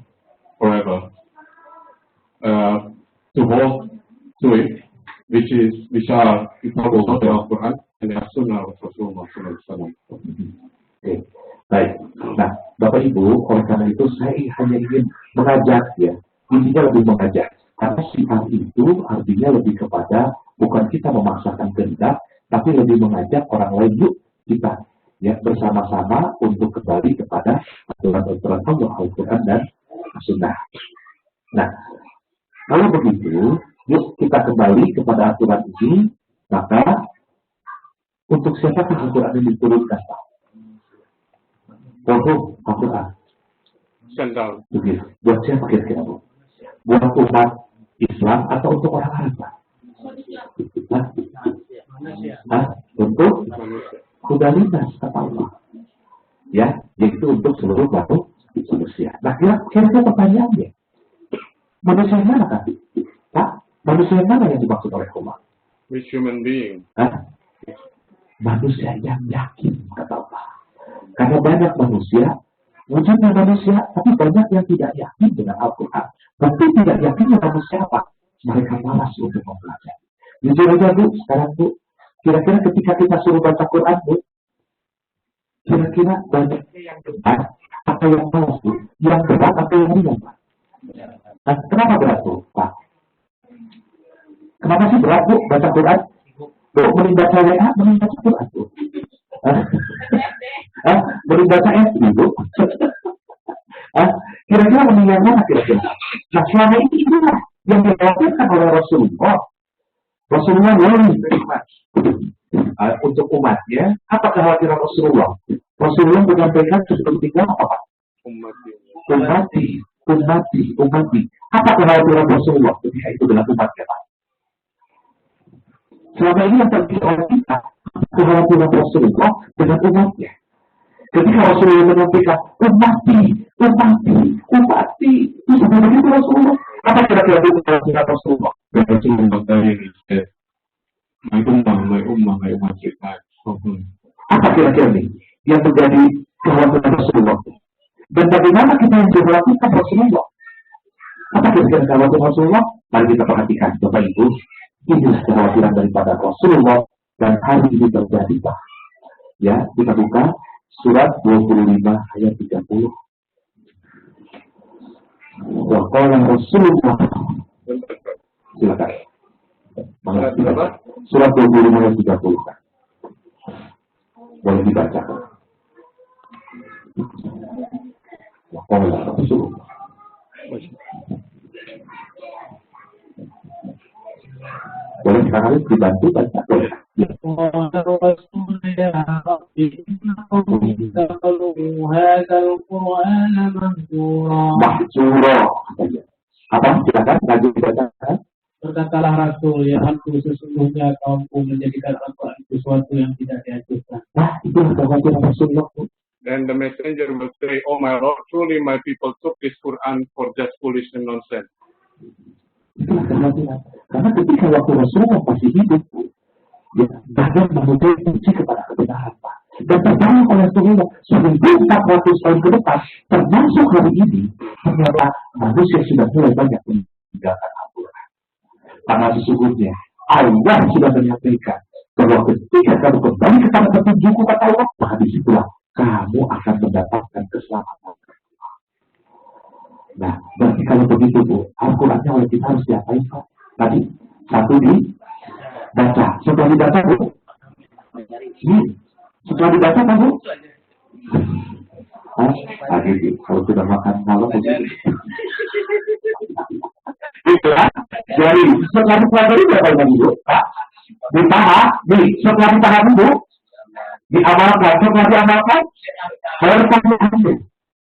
forever. To hold to it, which are Kitabullah Al-Quran and the Sunnah of Rasulullah SAW. Oke, baik. Nah, Bapak Ibu, oleh karena itu saya hanya ingin mengajak ya, intinya lebih mengajak. Karena syiar itu artinya lebih kepada bukan kita memaksakan kehendak, tapi lebih mengajak orang lain yuk kita ya bersama-sama untuk kembali kepada aturan-aturan Allah, Al-Quran dan Sunnah. Nah, kalau begitu, yuk kita kembali kepada aturan ini, maka untuk siapakah Al-Quran ini diturunkan, Pak? Untuk Al-Quran. Sandal. Buat siapa kira-kira, Bu? Buat umat Islam atau untuk orang Arab, Pak? Untuk hudalitas, kata Allah. Ya, yaitu untuk seluruh manusia. Nah, kira-kira pertanyaannya, manusia yang mana tadi? Pak, manusia yang mana yang dimaksud oleh Allah? Which human being? Manusia yang yakin, kata Allah. Karena banyak manusia, wujudnya manusia, tapi banyak yang tidak yakin dengan Al-Quran. Tapi tidak yakinnya manusia apa? Mereka malas untuk mempelajari. Jujur aja, Bu, sekarang, Bu, kira-kira ketika kita suruh baca Quran, Bu, kira-kira banyaknya yang berat atau yang malas, Bu? Yang berat atau yang ringan, Pak? Nah, kenapa berat, Bu, Pak? Kenapa sih berat, Bu, baca Quran? Bu, mending baca WA, mending baca Quran, Bu. Mending baca FB, Bu. Kira-kira mending yang mana kira-kira? Nah, selama ini itulah yang dilakukan oleh Rasulullah. Rasulullah wali untuk umatnya. Apa kekhawatiran Rasulullah? Rasulullah menyampaikan seperti apa, Pak? Ummati. Apa kekhawatiran Rasulullah ketika itu dengan umatnya, Pak? Selama ini yang terjadi oleh kita, kekhawatiran Rasulullah dengan umatnya. Ketika Rasulullah menyampaikan ummati, itu sebenarnya itu Rasulullah. Apa kira-kira itu kekhawatiran Rasulullah? Rasulullah tadi said, my ummah, Apa kira-kira nih yang menjadi kekhawatiran Rasulullah? Dan bagaimana kita yang dilakukan Rasulullah? Apa kira-kira kekhawatiran Rasulullah? Mari kita perhatikan, Bapak Ibu. Inilah kekhawatiran daripada Rasulullah dan hari ini terjadi, Pak. Ya, kita buka surat 25 ayat 30. Wa qala Rasulullah. Silakan. Surat 25 ayat 30. Boleh dibacakan. Wa qala Rasulullah. Boleh sekali dibantu baca. Mahjura. Apa? Silakan lagi dibacakan. Berkatalah Rasul, ya aku sesungguhnya kaumku menjadikan Al-Quran sesuatu yang tidak diajukan. Nah, itu kekhawatiran Rasulullah. Then the messenger will say, oh my Lord, truly my people took this Quran for just foolish and nonsense. Itulah kekhawatiran. Karena ketika waktu Rasulullah masih hidup, ya, bahkan menuju kunci kepada kebenaran, Pak. Dan terjadi oleh Rasulullah 1400 tahun ke depan, termasuk hari ini, ternyata manusia sudah mulai banyak meninggalkan Al-Quran. Karena sesungguhnya Allah sudah menyampaikan bahwa ketika kamu kembali kepada petunjukku, kata Allah, maka disitulah kamu akan mendapatkan keselamatan. Nah, berarti kalau begitu, Bu, Al-Qurannya oleh kita harus diapain, Pak? Tadi, satu dibaca. Setelah dibaca, Bu, Setelah dibaca kan Bu? Oh, lagi sih. Kalau sudah makan malam begitu. Gitu ya. Jadi setelah dipelajari berapa lagi Bu? Pak? Setelah dipahami Bu? Diamalkan, setelah diamalkan, berarti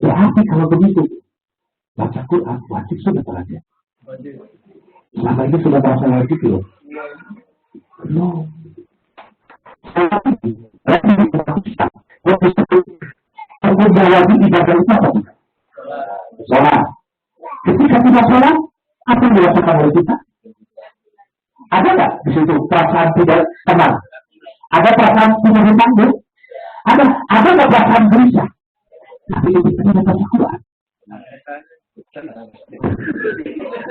berarti kalau begitu baca Quran wajib sudah belajar. Selama ini sudah bahasa wajib loh. No. Wajib ibadah itu apa? Sholat. Ketika tidak sholat, apa yang dirasakan oleh kita? Ada nggak di situ perasaan tidak tenang? Ada perasaan tidak ditanggung? Ada nggak perasaan gelisah? Tapi itu tidak baca Quran.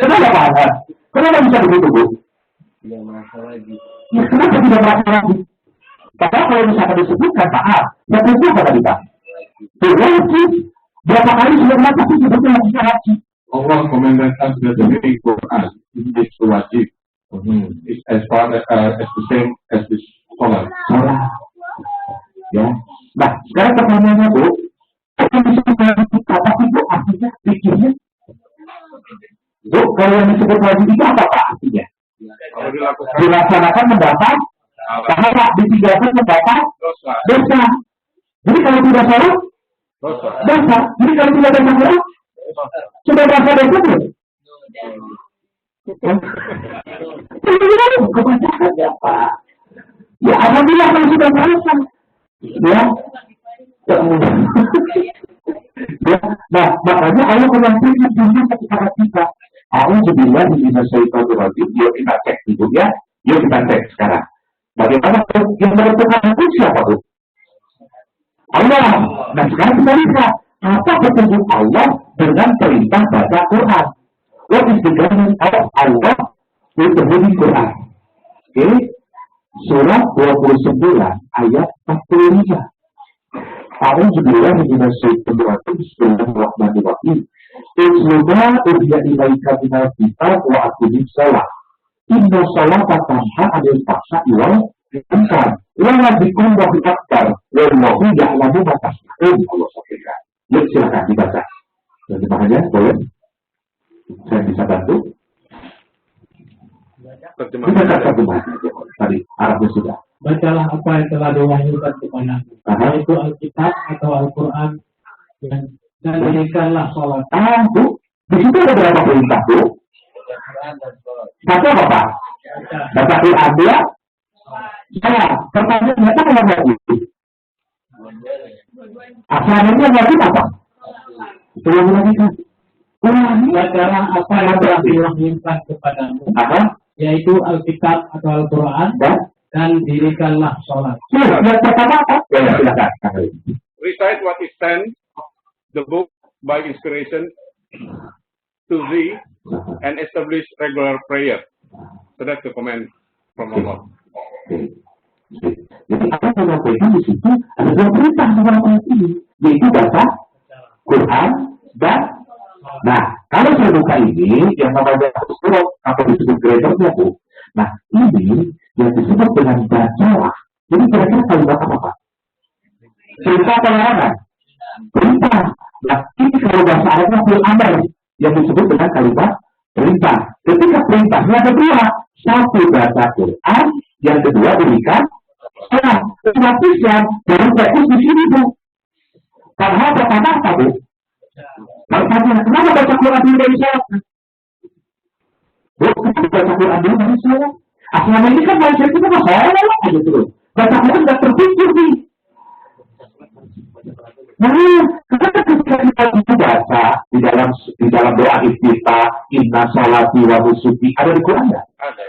Kenapa Pak? Kenapa bisa begitu Bu? Ya kenapa tidak merasa lagi? Padahal kalau misalkan disebutkan maaf, ya tentu pada kita. Wajib. Berapa kali sudah mengatakan tapi sebetulnya lagi haji. Allah commanded us that the reading Quran is wajib. It's as far as the same as this salat. Salat. Ya. Nah, sekarang pertanyaannya Bu, apa bisa kata itu artinya pikirnya? Bu, kalau yang disebut wajib itu apa Pak artinya? Kalau dilaksanakan mendapat pahala, ditinggalkan mendapat dosa. Jadi kalau tidak salah dosa. Jadi kalau tidak ada salah sudah dosa belum? Kebanyakan ya Pak. Ya alhamdulillah kalau sudah merasa. Ya. Ya. Nah makanya Allah menyampaikan dunia kepada kita. Alhamdulillah bisa syaitan berwajib. Yuk kita cek itu ya. Yuk kita cek sekarang. Bagaimana yang menentukan itu siapa tuh? Allah. Nah sekarang kita lihat apa petunjuk Allah dengan perintah baca Quran. What is the guidance of Allah with the Holy Quran? Okay. Surah 29 ayat 45. Alhamdulillah mina syaitan berwajib. Bismillahirrahmanirrahim. Islama ubiya ilaika minal kitab wa aqimis shalah. Inna sholata tanha anil fahsya'i wal munkar. Wa dzikru Allahi akbar. Wallahu ya'lamu ma tasna'un. Allah sampaikan. Yuk silakan dibaca. Dan dipahami boleh? Saya bisa bantu? Dibaca terjemahan aja. Tadi Arabnya sudah. Bacalah apa yang telah diwahyukan kepadamu, yaitu Alkitab atau Al-Quran, dan dirikanlah sholat. Bu, di situ ada berapa perintah Bu? Satu apa Pak? Baca Quran dia? Pertanyaannya apa yang wajib? Asalnya wajib apa? Belum lagi kan? Bacalah apa yang telah diwahyukan kepadamu, yaitu Alkitab atau Al-Quran, dan dirikanlah sholat. Yang pertama apa? Silakan. Recite what is sent, the book by inspiration to thee, and establish regular prayer. So that's the command from Allah. Jadi apa yang dilakukan di situ ada dua perintah dalam ayat ini, yaitu baca Quran dan kalau saya buka ini yang namanya surah atau disebut gradernya Bu. Nah ini yang disebut dengan bacalah. Jadi kira-kira kalimat apa Pak? Perintah atau larangan? Perintah. Nah ini kalau bahasa Arabnya fil amr yang disebut dengan kalimat perintah. Ketika perintahnya ada dua, satu baca Quran, yang kedua berikan sholat. Tetapi yang baru fokus di sini Bu. Padahal pertama apa Bu? Pertanyaan, kenapa baca Quran dulu dari sholat? Bu, kenapa baca Quran dulu dari sholat? Selama ini kan mindset kita mah sholat aja terus. Baca Quran nggak terpikir nih. Nah, kenapa ketika kita baca di dalam doa iftitah, inna sholati wa nusuki, ada di Quran nggak? Ada.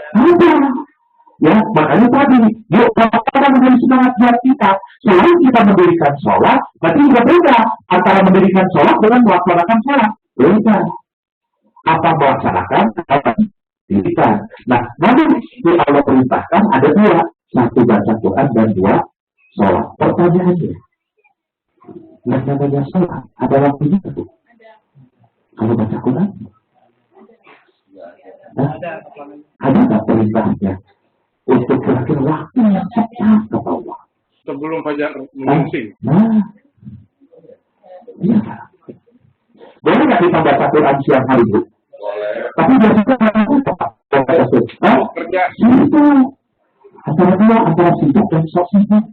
Ya, makanya tadi, yuk kita menjadi semangat buat kita. Selain kita mendirikan sholat, berarti juga beda antara mendirikan sholat dengan melaksanakan sholat. Beda. Apa melaksanakan? Apa dirikan? Nah, namun yang Allah perintahkan ada dua. Satu baca Quran dan dua sholat. Pertanyaannya, yang namanya sholat, ada waktunya tuh? Kalau baca Quran? Ada nggak perintahnya? Untuk kira-kira waktu yang tepat kata Allah. sebelum fajar menyingsing. Nah, iya. Boleh nggak kita baca Quran siang hari Bu? Boleh. Tapi biasanya Kerja. itu antara sibuk dan sok sibuk.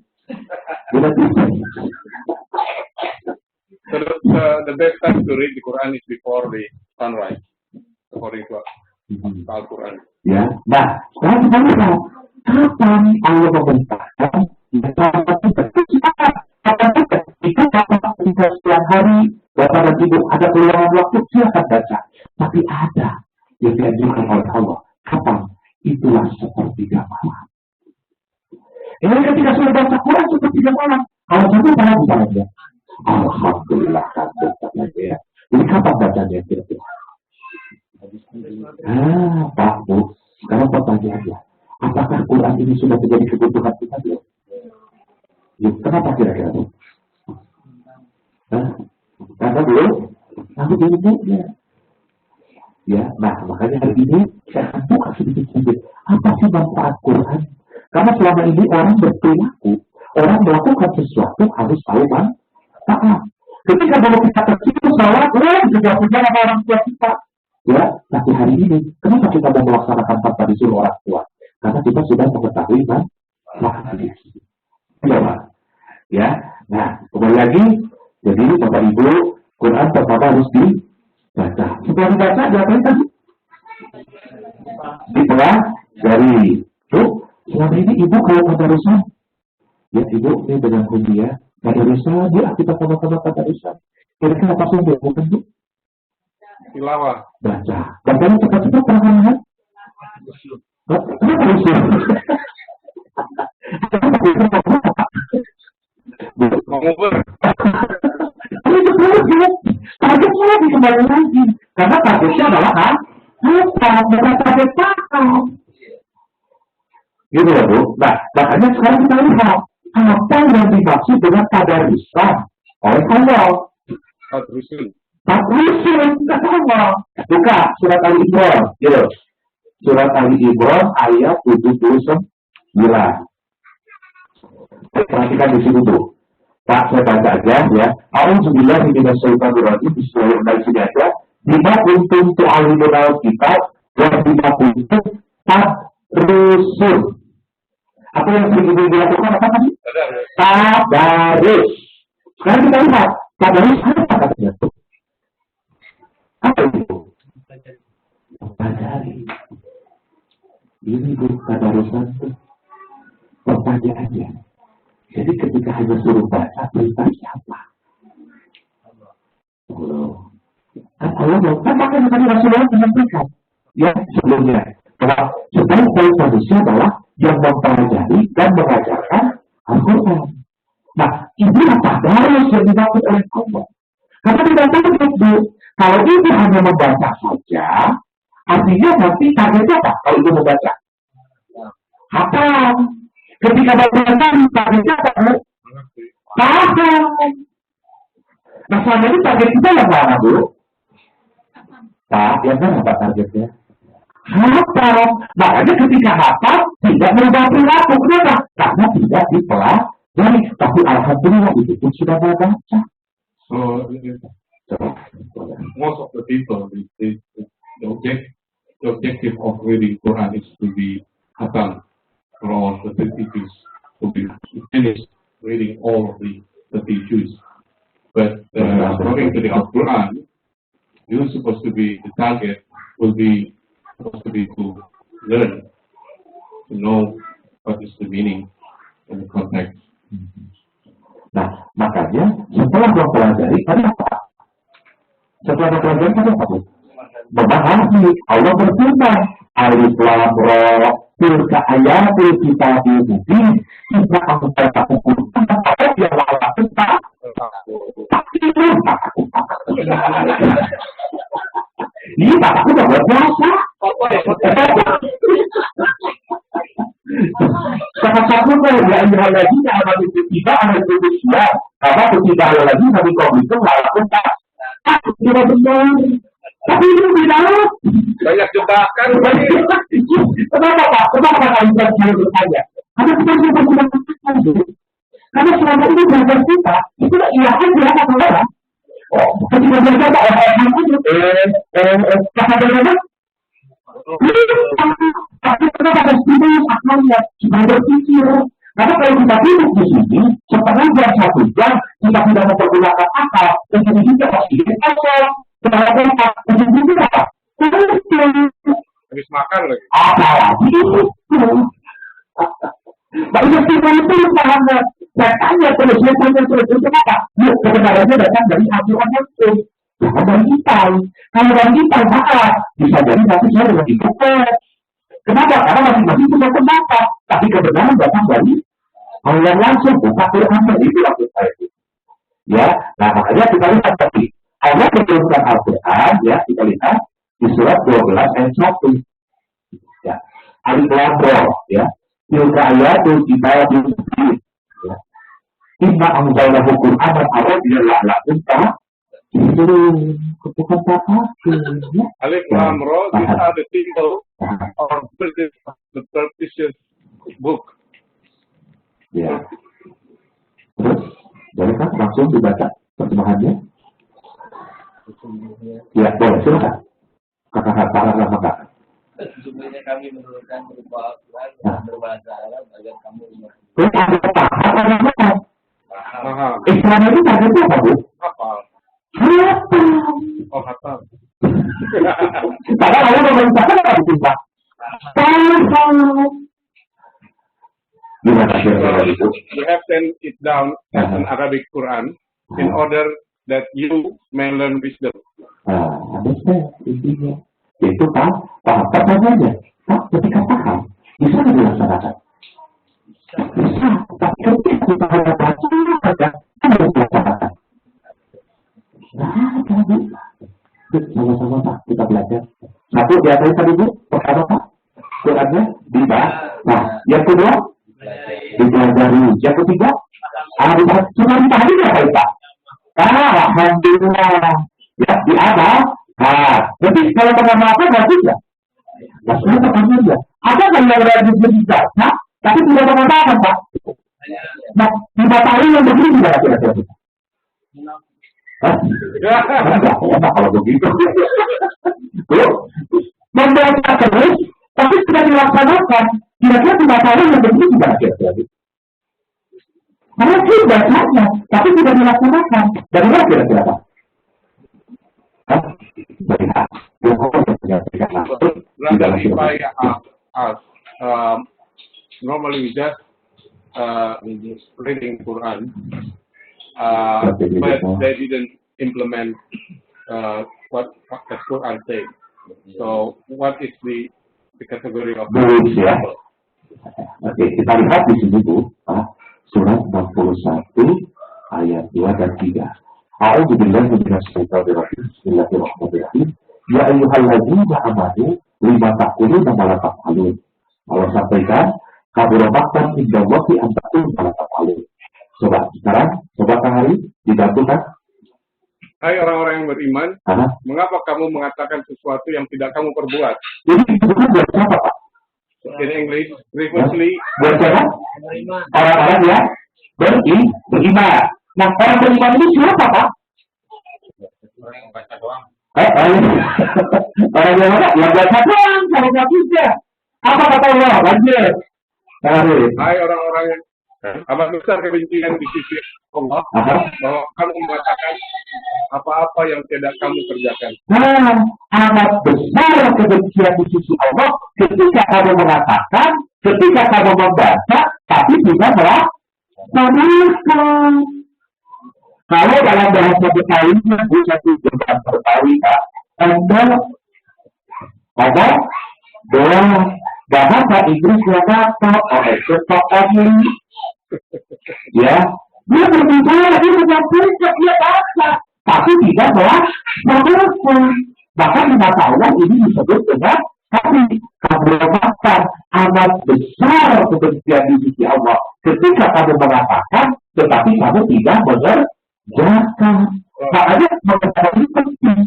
The best time to read the Quran is before the sunrise, according to Al-Quran. Ya, nah sekarang kita lihat kapan Allah memerintahkan kita setiap hari Bapak dan Ibu ada peluang waktu silakan baca. Tapi ada yang dianjurkan oleh Allah. Kapan? Itulah sepertiga malam. Ini ketika sudah baca Quran sepertiga malam. Kalau jatuh pada misalnya, alhamdulillah kan ya. Jadi kapan bacanya kira-kira? Pak Bu, sekarang pertanyaannya, apakah Quran ini sudah menjadi kebutuhan kita belum? Kenapa kira-kira Bu? Karena belum, aku ya. Ya, nah makanya hari ini saya akan buka sedikit-sedikit apa sih manfaat Quran? Karena selama ini orang berperilaku, orang melakukan sesuatu harus tahu manfaat. Ketika dulu kita kecil salat, juga sama orang tua kita. Ya, tapi hari ini kenapa kita mau melaksanakan tanpa disuruh orang tua? Karena kita sudah mengetahui manfaat. Ya, Pak. Ya, nah kembali lagi. Jadi Bapak Ibu, Quran pertama harus dibaca. Setelah dibaca, diapain tadi? Dipelajari. Tuh, selama ini Ibu kalau tadarusan, ya Ibu ini dengan kuliah, tadarusan, ya kita sama-sama tadarusan. Kira-kira apa sih yang dilakukan Bu? Tilawah. Baca. Bacanya cepat-cepat perlahan-lahan. Kenapa usul? Mengubah. Tapi itu ya. Targetnya lagi kembali lagi. Karena targetnya adalah bukan target paham. Gitu ya Bu. Nah, makanya sekarang kita lihat apa yang dimaksud dengan tadarusan oleh Allah. Tadrusun kata Allah. Buka surat Al-Imran. Gitu. Surat Al-Imran ayat 79. Perhatikan di sini Bu. Pak, saya baca aja ya. A'udzubillahi minasyaitonirrajim. Bismillahirrahmanirrahim. Sini aja. Bima kuntum tu'allimuna kitab wa bima kuntum tadrusun. Apa yang sering dilakukan apa tadi? Tadarus. Sekarang kita lihat tadarus apa katanya? Apa itu? Pelajari. Ini Bu tadarusan tuh. Pertanyaannya. Jadi ketika hanya suruh baca, perintah siapa? Allah. Kan Allah mau, kan makanya tadi Rasulullah menyampaikan. Ya, sebelumnya. Bahwa sebaik-baik manusia adalah yang mempelajari dan mengajarkan Al-Quran. Nah, inilah tadarus yang dimaksud oleh Allah. Karena tidak tahu, kalau itu hanya membaca saja, artinya nanti targetnya apa? Kalau itu membaca. Hafal. Ketika baca targetnya apa? Paham. Nah, selama ini target kita yang mana, Bu? Pak, yang mana Pak targetnya? Hafal. Makanya ketika hafal, tidak merubah perilaku. Kenapa? Karena tidak dipelajari. Tapi alhamdulillah itu pun sudah membaca. So, most of the people, the objective of reading Quran is to be hafal. For all the 30 Jews to be finished reading all of the 30 Jews. But according to the Al-Quran, you're supposed to be, the target will be supposed to be to learn, to know what is the meaning and the context. Nah, makanya setelah mempelajari, tadi apa? Setelah mempelajari, tadi apa? Memahami, Allah berfirman, Alif Lam Ra, tilka ayatul kitabil mubin, kita akan membaca hukum apa yang Allah tentang. Tapi itu ini bapakku udah buat biasa. Salah satu ya ayuhal lagi ada itu tiba ada itu siap. Apa tidak ada lagi tapi kau itu melakukan tak tidak benar. Tapi itu tidak. Banyak jebakan. Kenapa Pak? Kenapa Pak bisa bertanya? Karena kita sudah berjuang. Karena selama ini belajar kita, itu iya aja kata orang. Oh, ketika belajar orang itu, kata orang, tapi kenapa harus tidur akalnya, supaya berpikir. Karena kalau kita duduk di sini, setengah jam, 1 jam, kita tidak mempergunakan akal, dan juga pasti akal, kenapa juga Habis makan lagi. apalagi itu. Tapi ketika itu paham datangnya terus, kenapa? Yuk, kebenarannya datang dari aturan itu. Bukan dari kita. Kalau dari kita, salah. Bisa jadi nanti saya lebih kuat. Kenapa? Karena masing-masing punya pendapat. Tapi kebenaran datang dari Allah langsung. Bukan Quran itu maksud saya. Ya, nah makanya kita lihat tadi. Allah menurunkan Al-Quran, ya, kita lihat di surat 12 ayat 1. Ya, Alif Lam Ra, ya. Tilka ayatul kitab al-mubin. Inna anzalnahu Qur'anan Arabiyyan la'allakum ta'qilun. Bukan ta'qilun. Alif Lam Ra, these are the symbols or the purposes book. Ya. Terus, bolehkah langsung dibaca terjemahannya? Ya, boleh, silakan. Kata-kata. Sesungguhnya kami menurunkan berupa Al-Quran yang berbahasa Arab agar kamu mengerti. Paham. Islam itu ada apa, Bu? Hafal. Hafal. Oh, hafal. Karena Allah memerintahkan apa itu, Pak? Hafal. Gimana kira-kira itu? We have sent it down as an Arabic Quran in order that you may learn wisdom. Ada intinya. Itu paham saja. Ketika paham, bisa dilaksanakan. Bisa, tapi ketika kita baca, kan harus dilaksanakan. Nah, Bu. Sama-sama Pak, kita belajar. Satu diapain tadi Bu? Pertama Pak, Qurannya dibahas. Nah, yang kedua, dipelajari. Yang ketiga, cuma dipahami nggak Pak? Alhamdulillah. Ya, di awal. Jadi kalau mengamalkan berarti ya. Nah, sebenarnya pertanyaan dia. Ada nggak yang rajin dibaca, tapi tidak mengamalkan Pak? Nah, dibatalin yang begini tidak kira-kira kita? Enggak, kalau begitu. Tuh, membaca terus, tapi tidak dilaksanakan. Kira-kira dibatalin yang begini tidak kira-kira kita? Karena dia bacanya, tapi tidak dilaksanakan. Dari mana kira-kira Pak? Rather, if I ask, normally we just reading Quran, but they didn't implement what the Quran says. So, what is the category of ya? Oke, kita lihat di sini Bu, surat 61 ayat 2 dan 3. A'udzu billahi minasy syaithanir rajim. Bismillahirrahmanirrahim. Ya ayyuhalladzina amanu lima taquluna ma la taf'alun. Allah sampaikan, kabura maqtan indallahi an taqulu ma la taf'alun. Sobat hari dibantukan. Hai orang-orang yang beriman, mengapa kamu mengatakan sesuatu yang tidak kamu perbuat? Ini bukan buat siapa Pak? In English, grievously. Buat siapa? Orang-orang yang beriman. Nah, orang beriman ini siapa Pak? Orang yang baca doang. Orang yang mana? Yang baca doang, kalau nggak bisa. Apa kata Allah? Lanjut. Hai orang-orang yang amat besar kebencian di sisi Allah, bahwa kamu mengatakan apa-apa yang tidak kamu kerjakan. Nah, amat besar kebencian di sisi Allah ketika kamu mengatakan, ketika kamu membaca, tapi tidak melaksanakan. Kalau dalam bahasa Betawinya, bisa dijelaskan Betawi, Anda doa bahasa Inggrisnya kata oleh ketok only. Ya, dia berbicara, dia menyampaikan, dia baca, tapi tidak melaksanakan. Bahkan di mata Allah ini disebut dengan tapi keberatan amat besar kebencian di sisi Allah ketika kamu mengatakan, tetapi kamu tidak mengerjakan. Makanya mengatakan ini penting.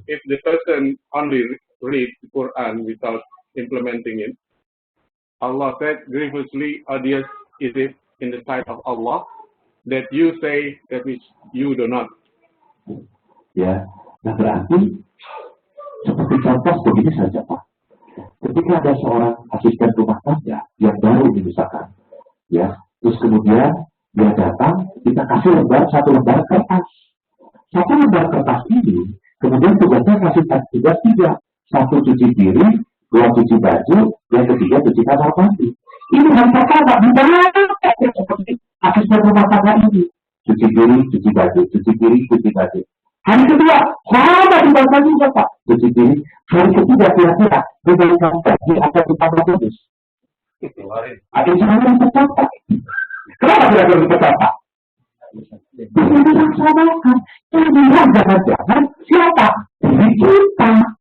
If the person only reads the Quran without implementing it, Allah said grievously odious is it in the sight of Allah that you say that you do not. Ya, nah berarti seperti contoh begini saja Pak. Ketika ada seorang asisten rumah tangga yang baru misalkan, ya, terus kemudian dia datang, kita kasih satu lembar kertas. Satu lembar kertas ini, kemudian tugasnya kasih tugas 3. 1 cuci piring, 2 cuci baju, yang ketiga cuci kamar mandi. Ini yang pertama, seperti asisten rumah tangga ini. Cuci piring, cuci baju, cuci piring, cuci baju. Hari kedua, sama dibaca juga Pak, cuci piring. Hari ketiga kira-kira, diberikan baju atau ditambah bonus. Ada yang dipecat Pak. Kenapa kira-kira dipecat Pak? Bisa dilaksanakan. Jangan jangan-jangan siapa? Diri kita.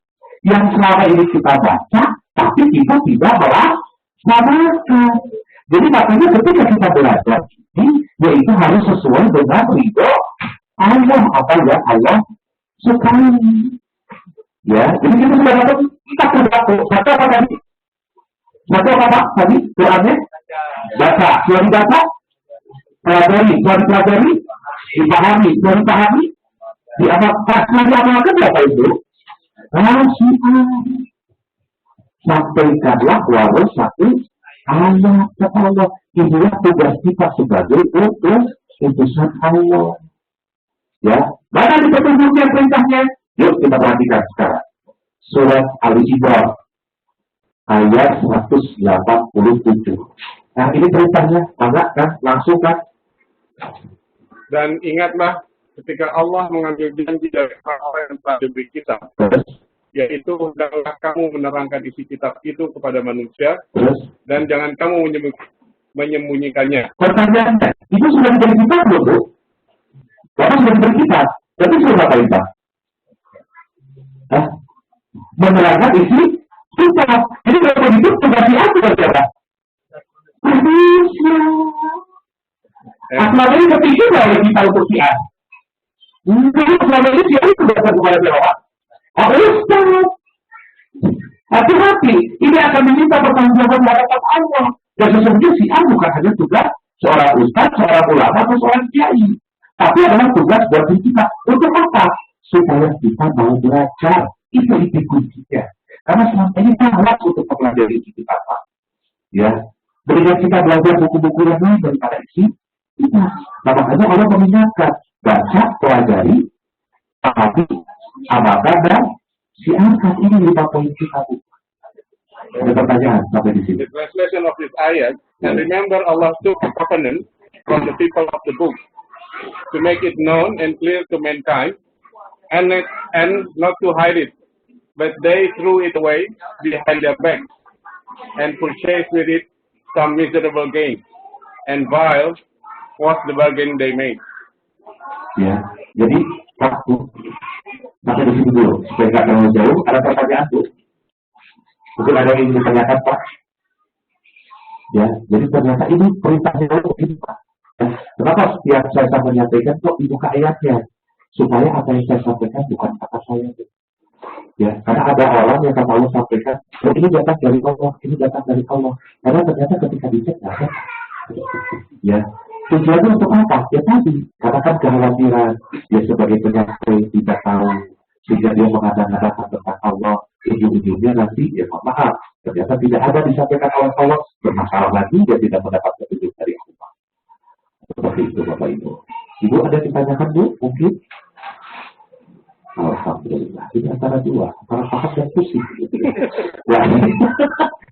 Yang selama ini kita baca, tapi kita tidak melaksanakan. Jadi makanya ketika kita belajar ini, yaitu harus sesuai dengan ridho Allah, apa yang Allah sukai. Ya, jadi kita sudah dapat, kita berlaku. Satu apa tadi? Satu apa tadi? Qurannya? Baca. Sudah dibaca? Pelajari. Sudah dipelajari? Dipahami. Sudah dipahami? Diamalkan berapa itu? Sampaikanlah walau 1 ayat kata Allah. Inilah tugas kita sebagai utusan Allah. Ya, mana di petunjuknya perintahnya? Yuk kita perhatikan sekarang. Surat Al-Imran ayat 187. Nah ini perintahnya, enggak kan? Langsung kan? Dan ingatlah ketika Allah mengambil janji dari orang yang telah diberi kitab, yaitu hendaklah kamu menerangkan isi kitab itu kepada manusia, dan jangan kamu menyembunyikannya. Pertanyaannya, itu sudah diberi kitab belum, Bu? Bapak sudah diberi kitab, tapi sudah ngapain Pak? Menerangkan isi kitab. Jadi kalau begitu tugas siapa berapa? Manusia. Selama ini ketiga oleh kita untuk siap. Selama ini siap itu berasal kepada siapa? Ustaz. Hati-hati, ini akan meminta pertanggungjawaban di hadapan Allah. Dan sesungguhnya siap bukan hanya tugas seorang ustaz, seorang ulama, atau seorang kiai, tapi adalah tugas bagi kita. Untuk apa? Supaya kita mau belajar. Itu inti kuncinya. Karena selama ini malas untuk mempelajari isi kitab. Ya, berikan kita belajar buku-buku yang lain daripada isi kita. Nah, makanya Allah mengingatkan, baca, pelajari, pahami, amalkan, dan siarkan. Ini 5 poin kita. Ada pertanyaan sampai di sini. The translation of this ayat, and remember Allah took a covenant from the people of the book to make it known and clear to mankind, and not to hide it, but they threw it away behind their backs and purchased with it some miserable gain, and vile was the bargain they made. Ya, jadi satu sampai di sini dulu supaya nggak terlalu jauh. Ada pertanyaan tuh? Mungkin ada yang ingin ditanyakan Pak? Ya, jadi ternyata ini perintahnya Allah ini Pak. Kenapa setiap saya menyampaikan kok dibuka ayatnya? Supaya apa yang saya sampaikan bukan kata saya. Ya, karena ada orang yang kata Allah sampaikan, oh, ini datang dari Allah, ini datang dari Allah. Karena ternyata ketika dicek, ya, tujuannya untuk apa? Ya tadi, karena kan kekhawatiran, dia sebagai penyakit tidak tahu, sehingga dia mengada-ngadakan tentang Allah, ujung-ujungnya nanti, ya maaf, ternyata tidak ada disampaikan oleh Allah, bermasalah lagi, dia tidak mendapat petunjuk dari Allah. Seperti itu Bapak Ibu. Ibu ada ditanyakan Bu, mungkin? Alhamdulillah, ini antara dua, antara paham dan pusing. Ya.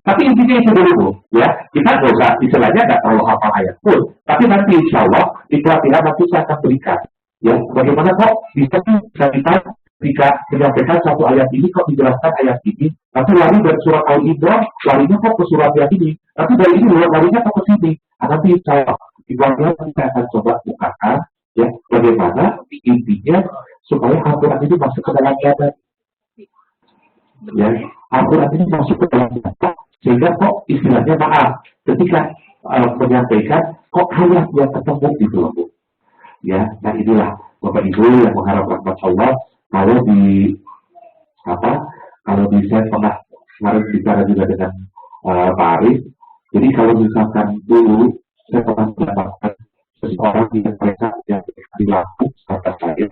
Tapi intinya itu dulu, ya. Kita nggak usah, istilahnya nggak terlalu hafal ayat pun. Tapi nanti insya Allah, di pelatihan nanti saya akan berikan. Ya, bagaimana kok bisa kita jika menyampaikan satu ayat ini, kok dijelaskan ayat ini, nanti lari dari surat Al-Imran, larinya kok ke surat ayat ini, nanti dari ini larinya kok ke sini. Nanti insya Allah, di pelatihan kita akan coba bukakan, ya, bagaimana intinya supaya Al-Quran ini masuk ke dalam ibadah. Ya, Al-Quran ini masuk ke dalam ibadah, sehingga kok istilahnya maaf, ketika menyampaikan kok ayat yang ketemu di dalam buku. Ya, nah inilah Bapak Ibu yang mengharapkan Masya Allah, kalau di saya pernah kemarin bicara juga dengan Pak Arif. Jadi kalau misalkan dulu saya pernah bilang orang yang mereka yang dilakukan kata saya,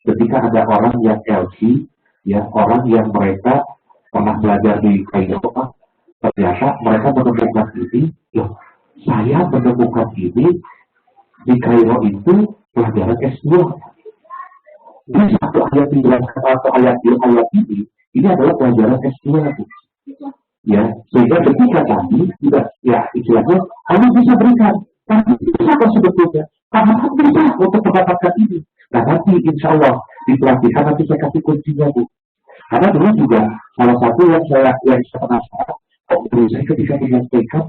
ketika ada orang yang LC, ya orang yang mereka pernah belajar di Kairo, ternyata mereka menemukan ini, loh, saya menemukan ini di Kairo itu pelajaran S2. Ini satu ayat dijelaskan atau ayat ini adalah pelajaran S2. Ya, sehingga ketika kami tidak, ya istilahnya, kami bisa berikan, tapi bisa kok sebetulnya, karena kami bisa untuk mendapatkan ini. Nah nanti insya Allah di pelatihan nanti saya kasih kuncinya Bu. Karena dulu juga salah satu yang saya penasaran, kok dulu saya ketika menyampaikan,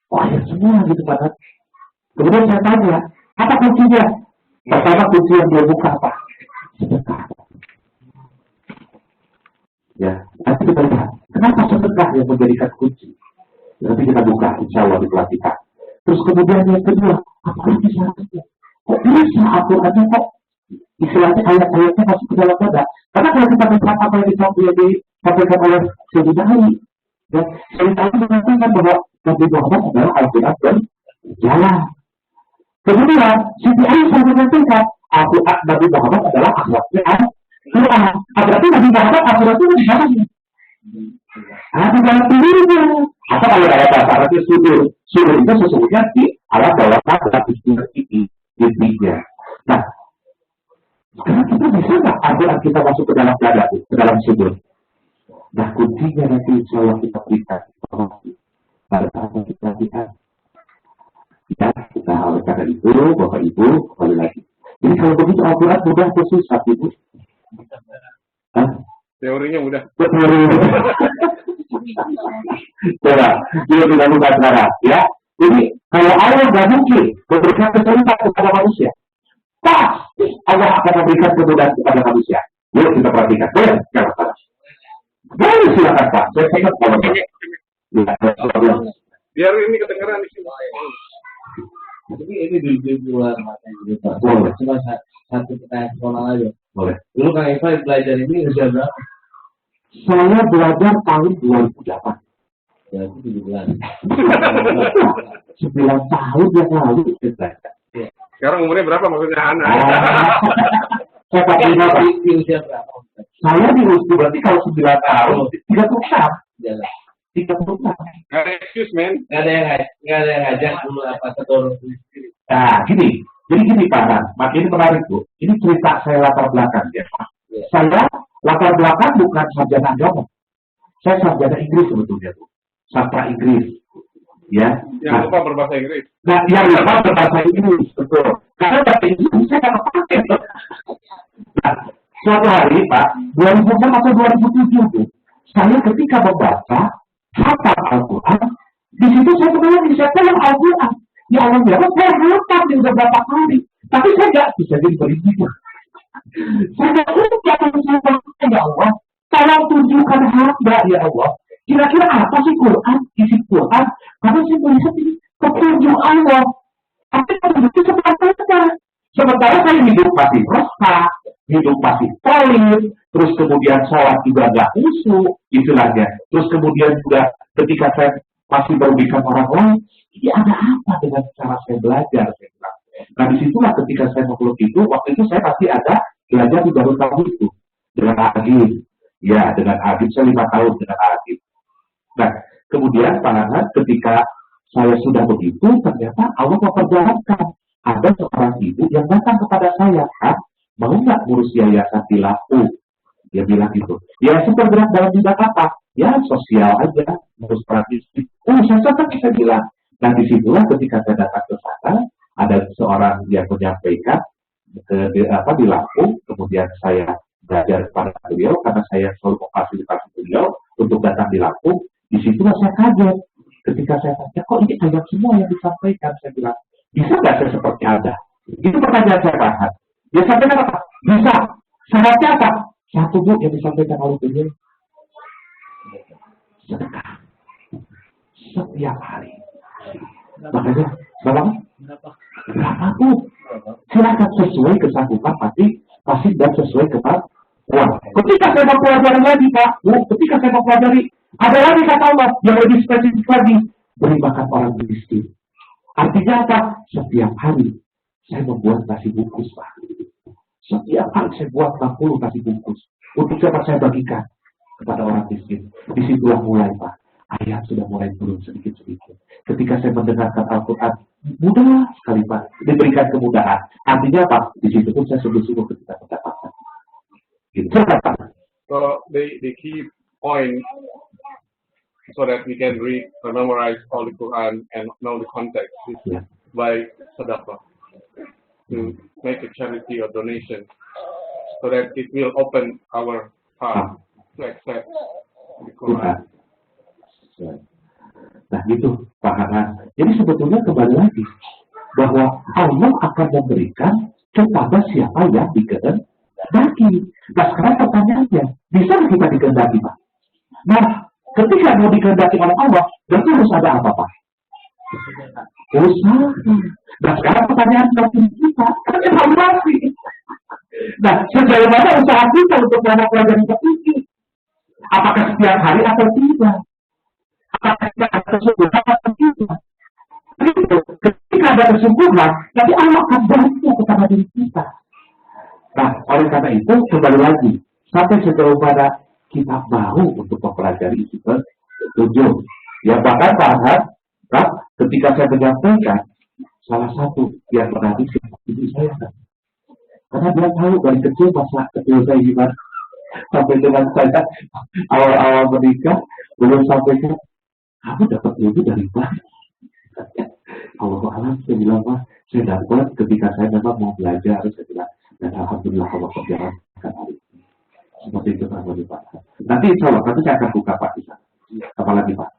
ayat semua gitu Pak. Kemudian saya tanya, apa kuncinya? Pertama kunci yang dia buka apa? Sedekah. Ya, nanti kita lihat. Kenapa sedekah yang menjadikan kunci? Nanti kita buka, insya Allah di pelatihan. Terus kemudian yang kedua, apa arti syaratnya? Kok bisa aturannya kok istilahnya ayat-ayatnya masuk ke dalam dada? Karena kalau kita melihat apa yang disampaikan oleh Sayyidina Ali, ya, Sayyidina Ali mengatakan bahwa Nabi Muhammad adalah Al-Quran dan jalan. Kemudian Siti Aisyah mengatakan Nabi Muhammad adalah akhlaknya Al-Quran. Berarti Nabi Muhammad akhlaknya di mana? Di dalam dirinya. Atau kalau ada bahasa Arabnya sudur itu sesungguhnya di alat bawah dalam istilah intinya. Nah, sekarang kita bisa nggak Al-Quran kita masuk ke dalam dada, ke dalam sudur? Nah, kuncinya nanti insya Allah kita berikan pada saat kita lihat. Ya, kita oleh karena itu, Bapak Ibu, kembali lagi. Jadi kalau begitu Al-Quran mudah atau susah, Ibu? Teorinya mudah. Coba, dia tidak mudah sekarang, ya. Jadi kalau Allah nggak mungkin memberikan kesulitan kepada manusia, pasti Allah akan memberikan kemudahan kepada manusia. Yuk kita perhatikan, boleh? Jangan salah. Boleh silakan Pak. Saya ingat kalau biar ini kedengeran di sini. Tapi ini di luar materi Pak. Cuma satu pertanyaan sekolah aja. boleh. Dulu Kang Eva belajar ini usia berapa? Saya belajar tahun 2008. Ya itu 17. 9 tahun yang lalu saya belajar. Sekarang umurnya berapa maksudnya anak? Saya tak Di usia berapa? Saya di usia berarti kalau 9 tahun 36. Jalan. 36. Excuse man. Nggak ada yang ngajak dulu apa setor sendiri. Nah, gini. Jadi gini Pak Han, ini menarik Bu. Ini cerita saya latar belakang ya. Saya latar belakang bukan sarjana agama. Saya sarjana Inggris sebetulnya Bu. Sastra Inggris. Ya. Yang lupa berbahasa Inggris. Nah, yang lupa berbahasa Inggris, betul. Karena bahasa Inggris saya nggak pakai. Nah, suatu hari Pak, 2006 atau 2007 Bu, saya ketika membaca hafal Al-Quran, di situ saya kemudian disiapkan Al-Quran. Ya Allah, saya hafal di beberapa kali, tapi saya nggak bisa jadi beribu. Saya nggak ya Allah, tolong tunjukkan hamba ya Allah. Kira-kira apa sih Quran, isi Quran? Karena saya melihat ini petunjuk Allah. Tapi petunjuk itu seperti apa? Sementara saya hidup masih resah, hidup masih pelit, terus kemudian sholat juga nggak khusyuk, istilahnya. Terus kemudian juga ketika saya masih merugikan orang lain, ini ada apa dengan cara saya belajar? Saya bilang. Nah disitulah ketika saya memeluk itu, waktu itu saya pasti ada belajar di Darul Tauhid itu dengan Agib, ya dengan Agib saya 5 tahun dengan Agib. Nah kemudian Pak Hanan ketika saya sudah begitu, ternyata Allah memperjalankan ada seorang ibu yang datang kepada saya, kan, mau nggak ngurus yayasan di Lampung? Dia bilang gitu. Ya saya bergerak dalam bidang apa? Ya sosial aja, ngurus praktis. Saya cocok saya bilang. Nah disitulah ketika saya datang ke sana, ada seorang yang menyampaikan di Lampung, kemudian saya belajar kepada beliau karena saya selalu memfasilitasi beliau untuk datang di Lampung. Disitulah saya kaget ketika saya tanya, kok ini ayat semua yang disampaikan? Saya bilang, bisa nggak saya seperti Anda? Itu pertanyaan saya bahas. Dia sampaikan apa? Bisa. Syaratnya apa? Satu Bu yang disampaikan oleh beliau. Sedekah. Setiap hari. Makanya, berapa Bu? Silakan sesuai kesanggupan pasti dan sesuai kemampuan. Ketika saya mempelajari lagi Pak, Bu, ketika saya mempelajari, ada lagi kata Allah yang lebih spesifik lagi, beri makan orang miskin. Artinya apa? Setiap hari saya membuat nasi bungkus, Pak. Setiap hari saya buat 60 nasi bungkus. Untuk dapat saya bagikan kepada orang miskin. Disitulah mulai, Pak. Ayat sudah mulai turun sedikit-sedikit. Ketika saya mendengarkan Al-Quran, mudah sekali, Pak. Diberikan kemudahan. Artinya apa? Di situ pun saya sungguh-sungguh ketika mendapatkan. Gitu, Pak. So the key point so that we can read or memorize all the Quran and know the context is by sedekah, to make a charity or donation, so that it will open our heart to accept the Quran. Nah gitu Pak Hanan. Jadi sebetulnya kembali lagi bahwa Allah akan memberikan kepada siapa yang dikehendaki. Nah sekarang pertanyaannya, bisa kita dikehendaki, Pak? Nah ketika mau dikehendaki oleh Allah, berarti harus ada apa, Pak? Usaha. Nah sekarang pertanyaan bagi kita, kan evaluasi. Nah sejauh mana usaha kita untuk mempelajari ini? Apakah setiap hari atau tidak? Apakah kita ada kesungguhan atau tidak? Ketika ada kesungguhan, nanti Allah akan bantu kepada diri kita. Nah, oleh karena itu, kembali lagi, sampai sejauh mana kita mau untuk mempelajari itu tujuh. Ya, bahkan Pak, ketika saya menyampaikan, salah satu yang menangis itu saya. Karena dia tahu dari kecil masa kecil saya gimana. Sampai dengan saya awal-awal menikah, belum sampai ke, kamu dapat ilmu dari mana? Allah saya bilang, Pak, saya dapat ketika saya memang mau belajar, saya bilang, dan Alhamdulillah Allah berjalankan hari ini. Seperti itu Pak Pak. Nanti insya Allah, nanti saya akan buka Pak di sana. Apalagi Pak?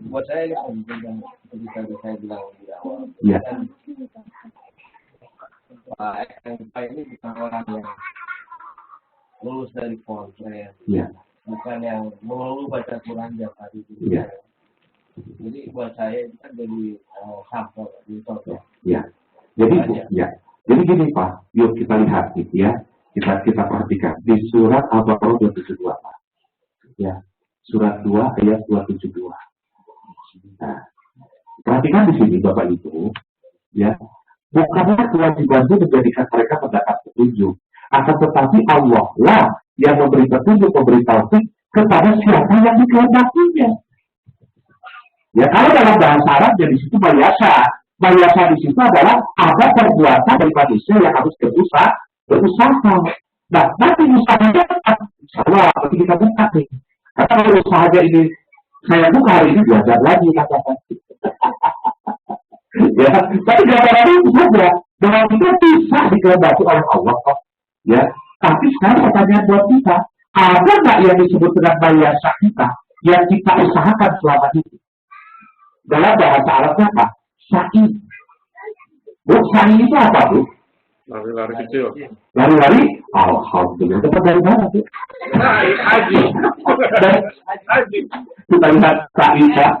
Buat saya ini penting yang seperti saya bilang di awal. Iya. Pak ini bukan orang yang lulus dari pesantren. Iya. Bukan yang melulu baca Quran tiap hari. Iya. Jadi buat saya itu kan jadi sampel, jadi contoh. Iya. Jadi ya. Jadi gini Pak, yuk kita lihat gitu ya. Kita perhatikan di surat Al-Baqarah 272 Pak. Ya. Surat 2 ayat 272. Nah, perhatikan di sini Bapak Ibu, ya. Bukanlah kewajibannya menjadikan mereka mendapat petunjuk, akan tetapi Allah lah yang memberi petunjuk, memberi taufik kepada siapa yang dikehendakinya. Ya, kalau dalam bahasa Arab jadi situ mayasa. Mayasa di situ adalah ada perbuatan dari manusia yang harus berusaha. Nah, nanti usahanya sama nanti kita buka nih. Karena kalau usahanya ini saya buka hari ini belajar lagi katakan. Ya, tapi gambaran itu saja bahwa kita bisa dikehendaki oleh Allah kok. Ya, tapi sekarang pertanyaan buat kita, ada nggak yang disebut dengan mayasa kita yang kita usahakan selama ini? Dalam bahasa Arabnya apa? Sa'i. Bu, sa'i itu apa, Bu? Lari-lari kecil. Lari-lari? Alhamdulillah. Tempat dari mana, Bu? Haji. Haji. Kita lihat sa'i, Pak.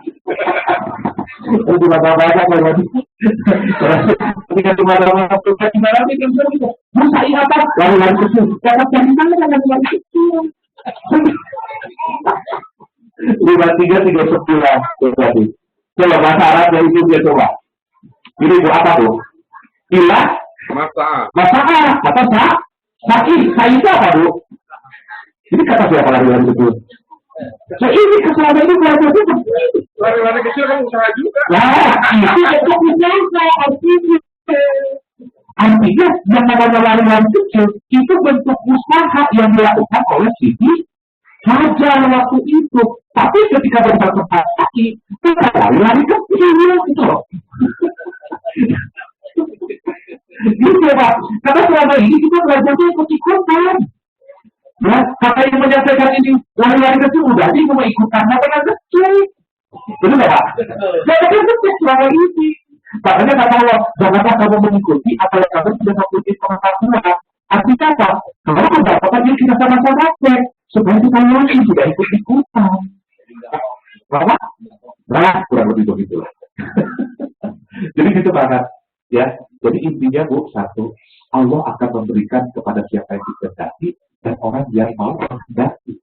Itu di mana-mana, kalau ketika di mana-mana, kita gimana, Bu, sa'i apa? Lari-lari kecil. Dapat dari mana, lari-lari kecil? 53:39. Coba bahasa Arabnya itu dia coba. Ini Bu apa Bu? Ilah. Masalah. Atau sa'i. Sa'i itu apa Bu? Ini kata siapa lari-lari kecil? So ini kesalahan ini belajar itu. Lari-lari kecil kan usaha juga. Nah, itu usaha artinya. Artinya yang namanya lari-lari kecil itu bentuk usaha yang dilakukan oleh Siti Hajar waktu itu. Tapi ketika bertempat kaki, kita lari kecil gitu loh. Gitu Pak. Karena selama ini kita belajarnya ikut-ikutan. Ya, kata yang menyampaikan ini lari-lari kecil udah sih cuma ikutan dengan kecil. Betul nggak Pak? Jadi kecil selama ini. Makanya kata Allah, janganlah kamu mengikuti apa yang kamu sudah mengikuti pengetahuan. Artinya apa? Kalau mendapatkan yang kita sama-sama cek, supaya kita langsung tidak ikut-ikutan. Bahwa? Nah, kurang lebih begitu. Jadi gitu Pak. Ya, jadi intinya Bu, satu, Allah akan memberikan kepada siapa yang dikehendaki dan orang yang mau menghendaki.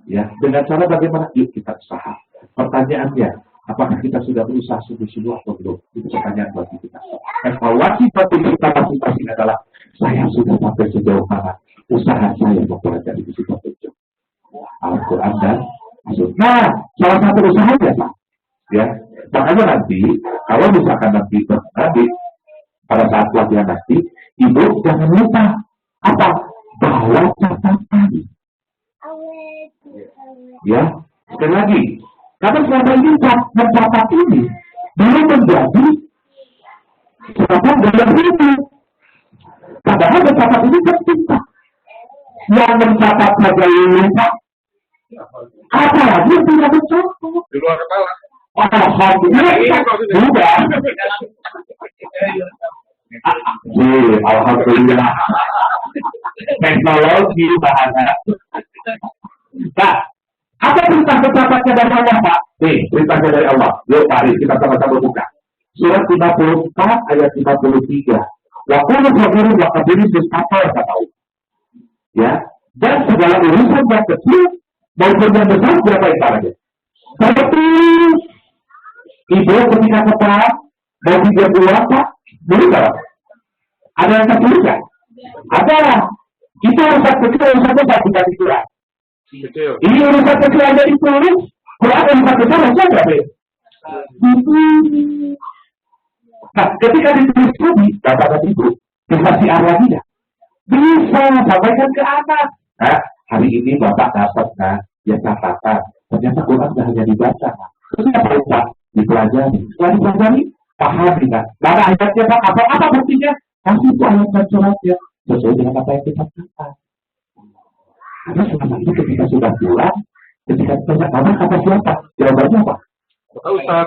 Ya, dengan cara bagaimana? Yuk kita usaha. Pertanyaannya, apakah kita sudah berusaha sungguh-sungguh atau belum? Itu pertanyaan bagi kita. Evaluasi kita masing-masing adalah saya sudah sampai sejauh mana usaha saya mempelajari isi petunjuk Al-Quran dan Hadis. Nah, salah satu usahanya Pak, ya. Makanya nanti kalau misalkan nanti pada saat pelatihan nanti, ibu jangan lupa apa? Bawa catatan. Ya, sekali lagi, karena selama ini mencatat ini belum menjadi sesuatu dalam hidup. Padahal mencatat ini penting Pak. Yang mencatat saja lupa, apalagi yang tidak mencatat. Di luar kepala. Alhamdulillah, sudah. Alhamdulillah. Teknologi bahasa. Nah, apa perintah mencatatnya dari Allah Pak? Nih, perintahnya dari Allah. Yuk, mari kita sama-sama buka. Surat 54 ayat 53. Wa qulu sabiru wa qabiru mustaqar kata Allah. Ya, dan segala urusan yang kecil maupun yang besar berbaik caranya. Seperti ibu ketika keperang mau tiga bulan Pak, dulu Pak, ada yang tertulis? Ada. Kita urusan kecil, urusan besar kita ditulis. Ini urusan kecil aja ditulis, Quran urusan besar aja nggak deh. Nah, ketika ditulis tadi, kata ibu, bisa siar lagi ya? Bisa, sampaikan ke anak. Nah, hari ini Bapak dapat ya catatan. Ternyata Quran sudah hanya dibaca. Terus apa Pak? Dipelajari. Setelah dipelajari, paham tidak? Mana ayatnya Pak? Apa buktinya? Kasih itu ayat dan suratnya. Sesuai dengan apa yang kita catat. Karena selama ini ketika sudah pulang, ketika kita tanya, kata siapa? Jawabannya apa? Ustaz.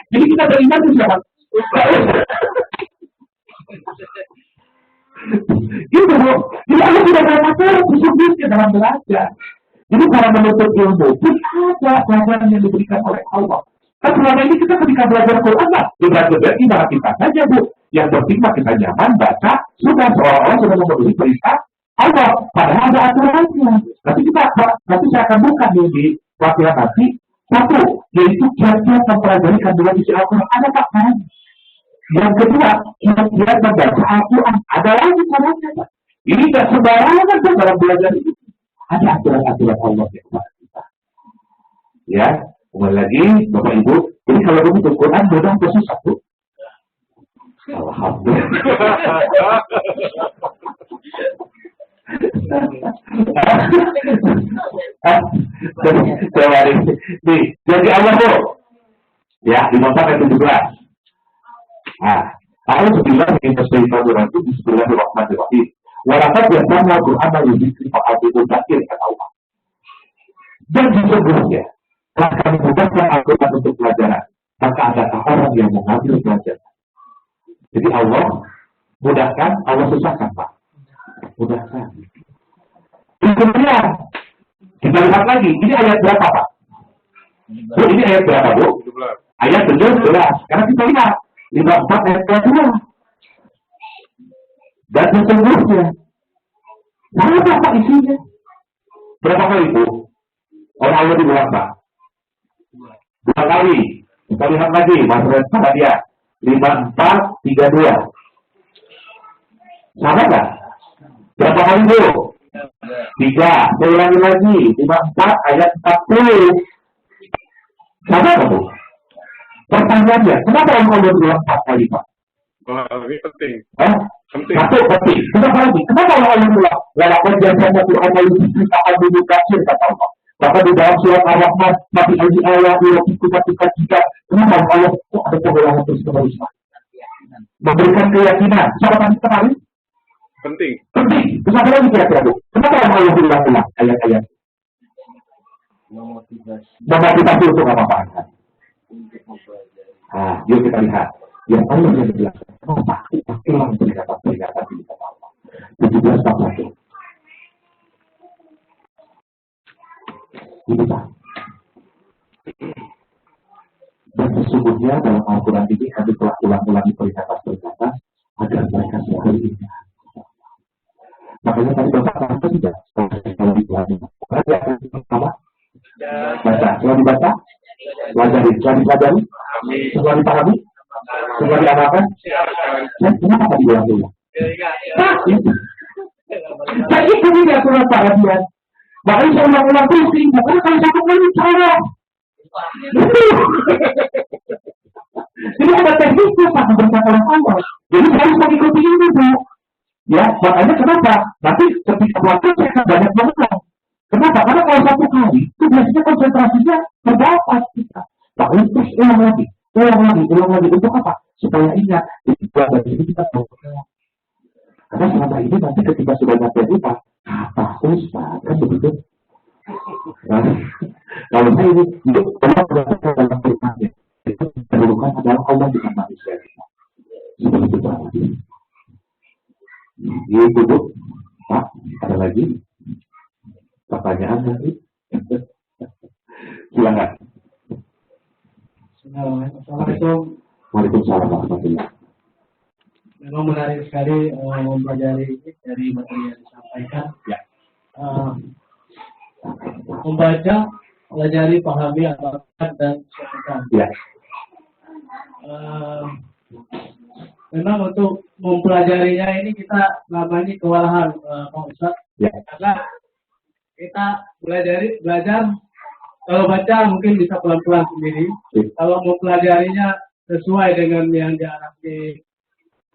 Jadi kita beriman ke siapa? Gitu Bu. Jadi Allah tidak bermasalah sesungguhnya dalam belajar. Jadi para menuntut ilmu pun ada pelajaran yang diberikan oleh Allah. Kan selama ini kita ketika belajar Quran lah, belajar ibarat kita saja Bu. Yang penting mah kita nyaman baca, sudah seolah-olah sudah memenuhi perintah Allah. Padahal ada aturannya. Nanti saya akan buka nih di pelatihan nanti. Satu, yaitu kiat-kiat mempelajari kandungan isi Al-Quran. Ada Pak kan? Yang kedua, kiat-kiat membaca Al-Quran. Ada lagi caranya Pak. Ini tidak sembarangan Pak dalam belajar ini. Ada aturan-aturan Allah yang kepada kita. Ya, kembali lagi Bapak Ibu. Jadi kalau begitu Quran mudah atau susah Bu? Alhamdulillah. Jadi Allah Bu. Ya, di nota ayat 17. Nah, ayat 9 ini Bismillahirrahmanirrahim. Bismillahirrahmanirrahim. Walakat biasanya Al-Quran al-Zikri fa'abidul bakir kata Allah. Dan sesungguhnya telah kami mudahkan Al-Quran untuk pelajaran. Maka adakah orang yang mengambil pelajaran? Jadi Allah mudahkan, Allah susahkan Pak. Mudahkan. Kemudian kita lihat lagi, ini ayat berapa Pak? Bu, ini ayat berapa Bu? 17. Ayat 17. Karena kita lihat 54 ayat 2. Dan sesungguhnya apa isinya? Berapa kali Bu? Orang Allah dibilang Pak? 2 kali. Kita lihat lagi, Mas Renta dia 5432. Sama nggak? Berapa kali Bu? 3. Saya ulangi lagi, 54 ayat 40. Sama nggak Bu? Pertanyaannya, kenapa Allah bilang 4 kali Pak? Wah, ini penting. Penting. Penting. Kenapa lagi? Kenapa Allah bilang? Walaupun biasanya Quran itu diceritakan dulu kafir kata Allah. Maka di dalam surat Ar-Rahman, tapi ayat jika kenapa Allah kok ada pengulangan terus menerus? Memberikan keyakinan. Siapa tadi kemarin? Penting. Penting. Terus apa lagi kira-kira Bu? Kenapa Allah bilang ayat-ayat? Memotivasi untuk apa-apa? Yuk kita lihat. Yang Allah yang menjelaskan. Kenapa kita hilang peringatan ini kata Allah? 17:41. Ini Pak. Dan sesungguhnya dalam Al-Quran ini kami telah ulang-ulangi peringatan-peringatan agar mereka selalu ingat. Makanya tadi Bapak kata tidak. Kalau dipelajari. Ada yang pertama? Baca. Setelah dibaca? Pelajari. Setelah dipelajari? Setelah dipahami? Suka diapakan? Kenapa tadi bilang dulu? Sakit. Sakit tapi tidak surat perhatian. Makanya saya ulang-ulang terus sehingga karena kalau satu kali salah. Jadi ada tekniknya Pak membaca awal. Jadi saya harus mengikuti ini Bu. Ya, makanya kenapa? Nanti ketika waktu saya akan banyak mengulang. Kenapa? Karena kalau satu kali itu biasanya konsentrasinya terbatas kita. Makanya terus ulang lagi untuk apa? Supaya ingat di belajar ini kita tahu. Karena selama ini nanti ketika sudah nyampe rumah, apa Ustaz kan begitu? Nah, kalau saya ini untuk dalam firman-Nya itu didahulukan adalah Allah bukan manusia kita. Seperti itu lagi. Ini duduk, Pak. Ada lagi pertanyaan nanti? Silakan. Assalamualaikum. Waalaikumsalam warahmatullahi. Memang menarik sekali mempelajari ini dari materi yang disampaikan. Ya. Membaca, pelajari, pahami, amalkan dan syariatkan. Ya. Memang untuk mempelajarinya ini kita selama ini kewalahan, Pak Ustaz. Ya. Karena kita belajar kalau baca mungkin bisa pelan-pelan sendiri. Ya. Kalau mempelajarinya sesuai dengan yang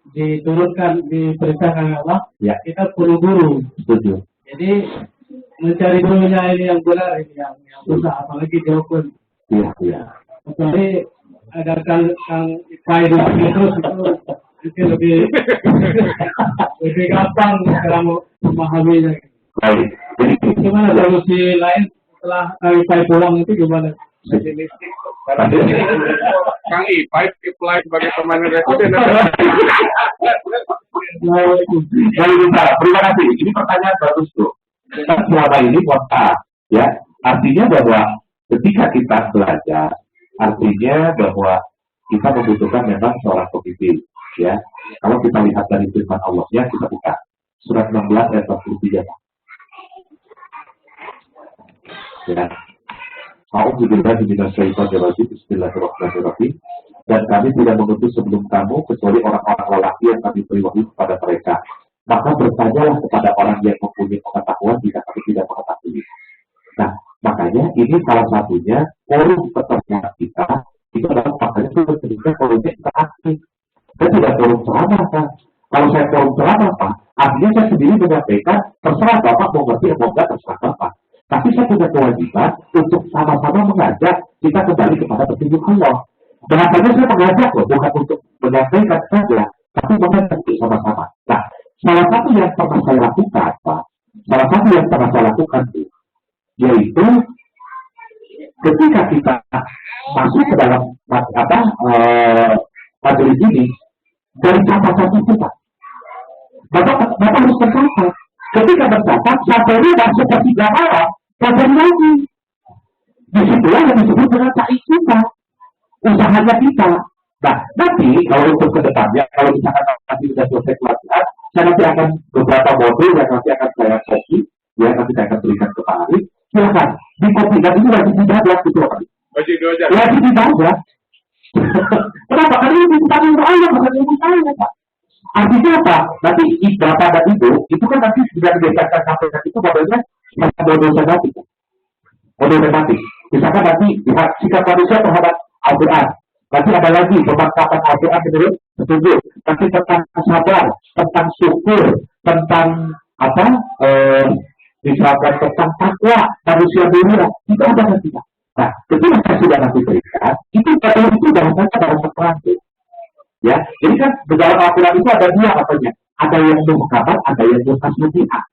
diturunkan, diperintahkan Allah, Ya. kita perlu guru. Setuju. Jadi mencari gurunya ini yang benar, ini yang susah, apalagi dihukum. Iya, iya. Apalagi ada kang ipai terus itu lebih gampang dalam memahaminya. Baik. Jadi Gimana solusi lain setelah kang ipai pulang itu gimana? Kang Ipai apply sebagai pemain residen. Terima kasih. Ini pertanyaan bagus tuh. Kita selama ini kota, ya. Artinya bahwa ketika kita belajar, artinya bahwa kita membutuhkan memang seorang pemimpin, ya. Kalau kita lihat dari firman Allah, ya kita buka surat 16 ayat 43. Ya. A'udzubillahi minasyaitonirrajim. Bismillahirrahmanirrahim. Dan kami tidak mengutus sebelum kamu kecuali orang-orang lelaki yang kami beri wahyu kepada mereka. Maka bertanyalah kepada orang yang mempunyai pengetahuan jika kami tidak mengetahui. Nah, makanya ini salah satunya forum pertemuan kita itu adalah makanya itu ketika forumnya kita aktif. Saya tidak forum ceramah kan. Kalau saya forum ceramah Pak, artinya saya sendiri menyampaikan terserah Bapak mau ngerti atau enggak terserah Bapak. Tapi saya punya kewajiban untuk sama-sama mengajak kita kembali kepada petunjuk Allah. Bahasanya saya mengajak loh, bukan untuk menyampaikan saja, tapi mengajak sama-sama. Nah, salah satu yang pernah saya lakukan, Pak, yaitu ketika kita masuk ke dalam majelis ini, dari catatan itu, Pak. Bapak harus mencatat. Ketika mencatat, sampai masuk ke 3 malam, kapan lagi? Disitulah yang disebut dengan sa'i kita, usahanya kita. Nah, nanti kalau untuk kedepannya, kalau misalkan nanti sudah selesai pelatihan, saya nanti akan beberapa modul yang nanti akan saya copy, ya nanti saya akan berikan ke Pak Arif. Silakan, di copy dan ini wajib dibaca gitu Pak. Wajib dibaca. Kenapa? Karena ini bukan ilmu Allah, bukan ilmu saya Pak. Artinya apa? Nanti Bapak dan Ibu itu kan nanti sudah dibiasakan sampai itu modelnya macam model tematik. Model tematik. Misalkan nanti sikap manusia terhadap Al-Quran. Nanti ada lagi pemantapan Al-Quran menurut petunjuk. Nanti tentang sabar, tentang syukur, tentang apa? Misalkan tentang takwa manusia dunia. Itu ada nanti. Nah, ketika saya sudah nanti berikan, itu bahasanya bahasa Perancis. Ya, jadi kan di dalam Al-Quran itu ada 2 katanya. Ada yang muhkamat, ada yang mutasyabihat.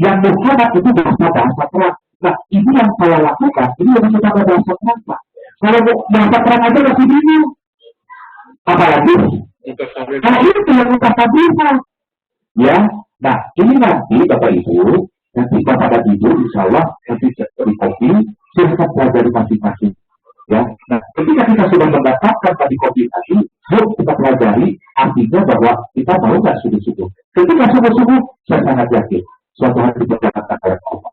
Yang muhkamat itu bahasa perang. Nah, ini yang saya lakukan, ini lebih kepada bahasa perang, Pak. Kalau bahasa perang aja masih bingung. Apalagi? Nah, itu yang mutasyabihat. Ya, nah ini nanti Bapak Ibu, nanti Bapak dan Ibu, insya Allah nanti di kopi, silahkan pelajari masing-masing. Ya, nah ketika kita sudah mendapatkan tadi kopi tadi, yuk kita pelajari, artinya bahwa kita mau nggak sungguh-sungguh. Ketika sungguh-sungguh, saya sangat yakin suatu hari dikatakan oleh Allah.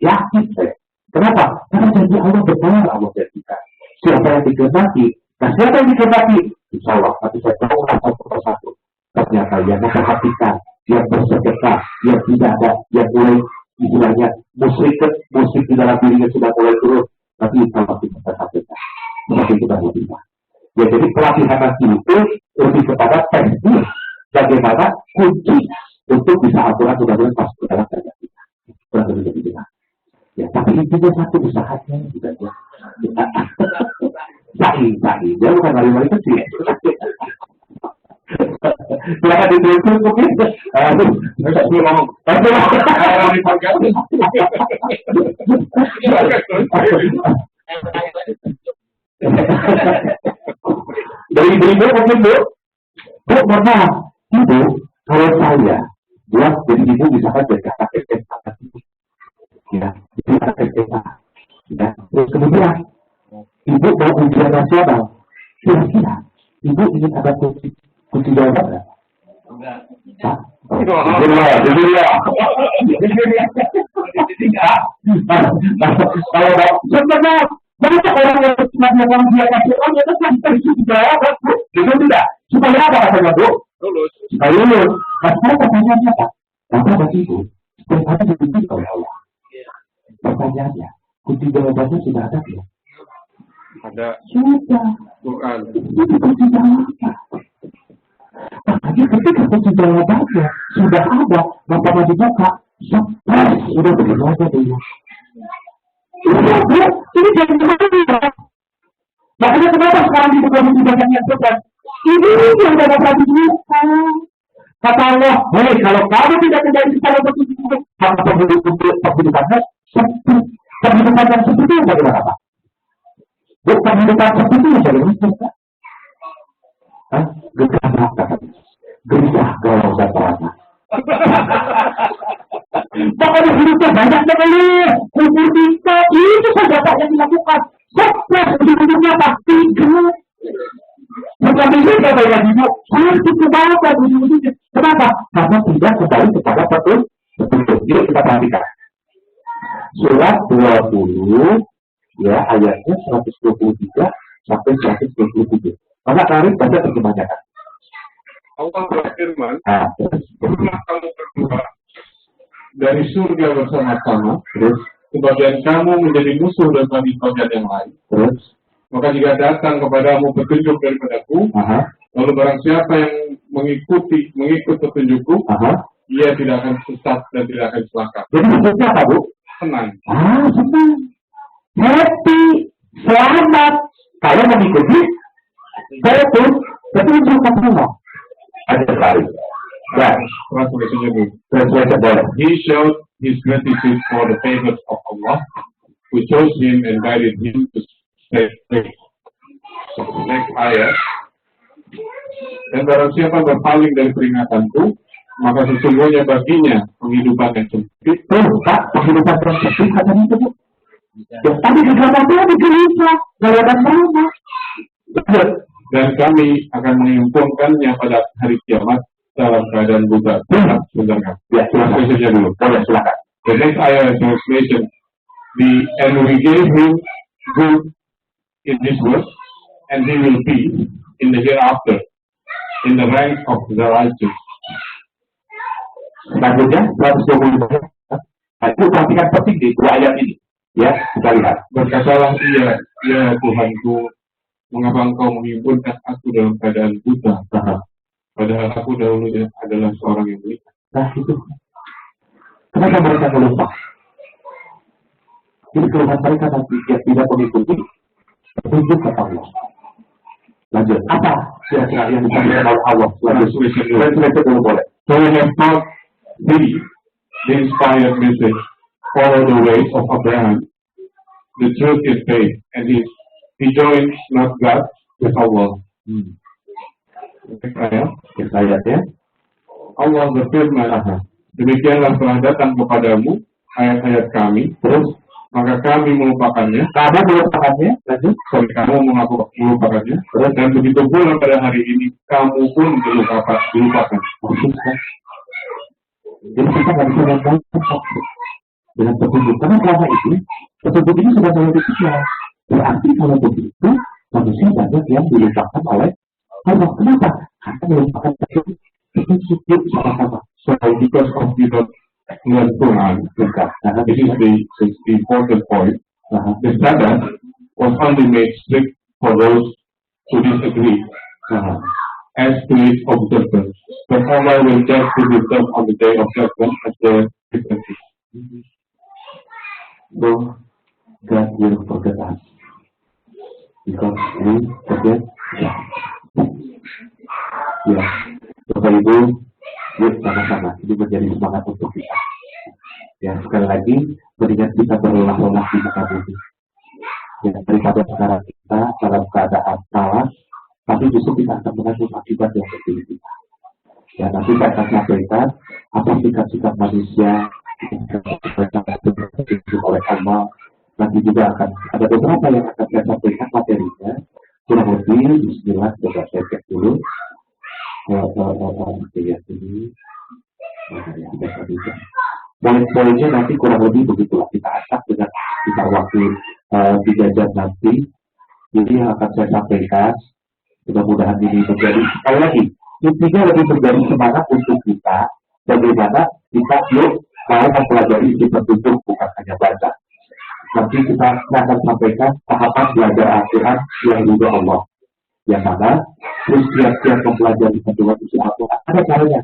Yakin saya. Kenapa? Karena janji Allah benar, Allah janjikan. Siapa yang dikehendaki Nah, siapa yang dikehendaki? Insya Allah, tapi saya tahu satu persatu. Ternyata yang memperhatikan, yang bersedekah, yang tidak ada, yang mulai istilahnya musik di dalam dirinya sudah mulai turun. Tapi kalau kita sampaikan, semakin kita lebih. Ya, jadi pelatihan nanti itu lebih kepada teknik bagaimana kunci untuk bisa aturan-aturan masuk ke dalam kerja kita. Kurang lebih begitu. Ya, tapi intinya satu usahanya juga ya. Sahi, dia bukan wali-wali kecil. Silakan ditulis mungkin. Saya ngomong. Dari ibu-ibu mungkin Bu pernah ibu kalau saya buat jadi ibu misalkan jadi kakak ya itu kakak ya terus kemudian ibu mau ujian nasional kira-kira ibu ingin ada kunci jawaban nggak? Enggak. Kalau sebenarnya banyak orang yang melakukan ujian nasional itu kan kunci jawaban, itu tidak. Supaya apa katanya Bu? Lulus. Supaya lulus. Nah, sekarang pertanyaannya apa? Maka bagi ibu, ternyata dibimbing oleh Allah. Pertanyaannya, kunci jawabannya sudah ada ya? Ada Sudah. Quran. Itu kunci jawaban. Makanya ketika kunci jawabannya sudah ada, maka dibuka, stres, sudah begitu aja dulu. Ini jangan kemana. Makanya kenapa sekarang dibuka kunci banyak yang stres? Ini yang dapat dibuka. Kata Allah, hei kalau kamu tidak menjadi secara begitu, maka penghidupannya seperti penghidupan yang seperti itu bagaimana Pak? Bukan penghidupan seperti itu bagaimana? Gelisah katanya. Gelisah galau dan terasa. Pokoknya hidupnya banyak sekali. Kubur kita itu saja Pak yang dilakukan. Stres hidupnya pasti gelap. Bukan itu kata yang ibu. Sakit kebaca ujung-ujungnya. Kenapa? Karena tidak kembali kepada petunjuk. Jadi kita perhatikan. Surat 20 ya ayatnya 123 sampai 127. Maka tarik baca terjemahnya kan. Allah berfirman, pernah kamu berdua dari surga bersama-sama, Terus, sebagian kamu menjadi musuh dari bagian yang lain. terus, Maka jika datang kepadamu petunjuk daripadaku, lalu barang siapa yang mengikut petunjukku, ia tidak akan sesat dan tidak akan celaka. Jadi maksudnya apa Bu? Senang. Senang. Happy. Selamat. Kalau mengikuti petunjuk Allah. Ada sekali. Dan translation boleh. He showed his gratitude for the favors of Allah, who chose him and guided him to stay free. Next ayat. Dan barang siapa berpaling dari peringatanku, maka sesungguhnya baginya penghidupan yang sempit. Pak, penghidupan yang sempit katanya itu Bu. Yang tadi keselamatan itu gelisah. Kalau ada sama. Dan kami akan mengimpungkannya pada hari kiamat dalam keadaan buta. Sebentar kan? Ya, silakan. Dulu. Boleh, silakan. The next ayat translation. And we gave him good in this world, and he will be in the hereafter, in the ranks of the righteous. Selanjutnya, 125. Nah, itu perhatikan penting di dua ayat ini. Ya, kita lihat. Berkatalah ia, ya Tuhanku, mengapa engkau menghimpunkan aku dalam keadaan buta? Padahal aku dahulunya adalah seorang yang baik. Nah, itu. Kenapa mereka melupa? Jadi keluhan mereka nanti dia tidak mengikuti petunjuk ke Allah. Lanjut. Apa kira-kira yang disampaikan oleh Allah? Translation dulu boleh. So we have taught thee the inspired message, follow the ways of Abraham, the truth is faith, and he joins not God with Allah. Next ayat ya. Allah berfirman, demikianlah telah datang kepadamu ayat-ayat kami, terus maka kami melupakannya, lanjut. kamu melupakannya, dan begitu pula pada hari ini kamu pun dilupakan. Jadi kita nggak bisa membangun dengan petunjuk. Karena selama ini petunjuk ini sudah mulai dicipta. Berarti kalau begitu manusia banyak yang dilupakan oleh Allah. Kenapa? Karena melupakan itu sujud sama-sama. So because of you not learn Quran, this is the important point. The Sabbath was only made strict for those who disagree as to its observance. But Allah will judge to himself on the day of judgment as the differences. So God will forget us because we forget God. Ya, Bapak Ibu, yuk sama-sama ini menjadi semangat untuk kita. Ya, sekali lagi mendingan kita berlelah-lelah di muka bumi. Ya, daripada sekarang kita dalam keadaan malas, tapi justru kita akan menanggung akibat yang terjadi kita. Ya, nanti saya akan sampaikan apa sikap-sikap manusia yang oleh Allah. Nanti juga akan ada beberapa yang akan saya sampaikan materinya. Kurang lebih, bismillah, coba saya cek dulu. Lihat ini. Poin-poinnya nanti kurang lebih begitulah. Kita acak dengan kita waktu 3 jam nanti. Jadi yang akan saya sampaikan, mudah-mudahan ini menjadi, sekali lagi, intinya lebih menjadi semangat untuk kita, bagaimana kita yuk mau mempelajari isi petunjuk, bukan hanya baca. Nanti kita akan sampaikan tahapan belajar Al-Quran yang juga Allah. Yang mana, terus tiap-tiap mempelajari petunjuk itu ada caranya.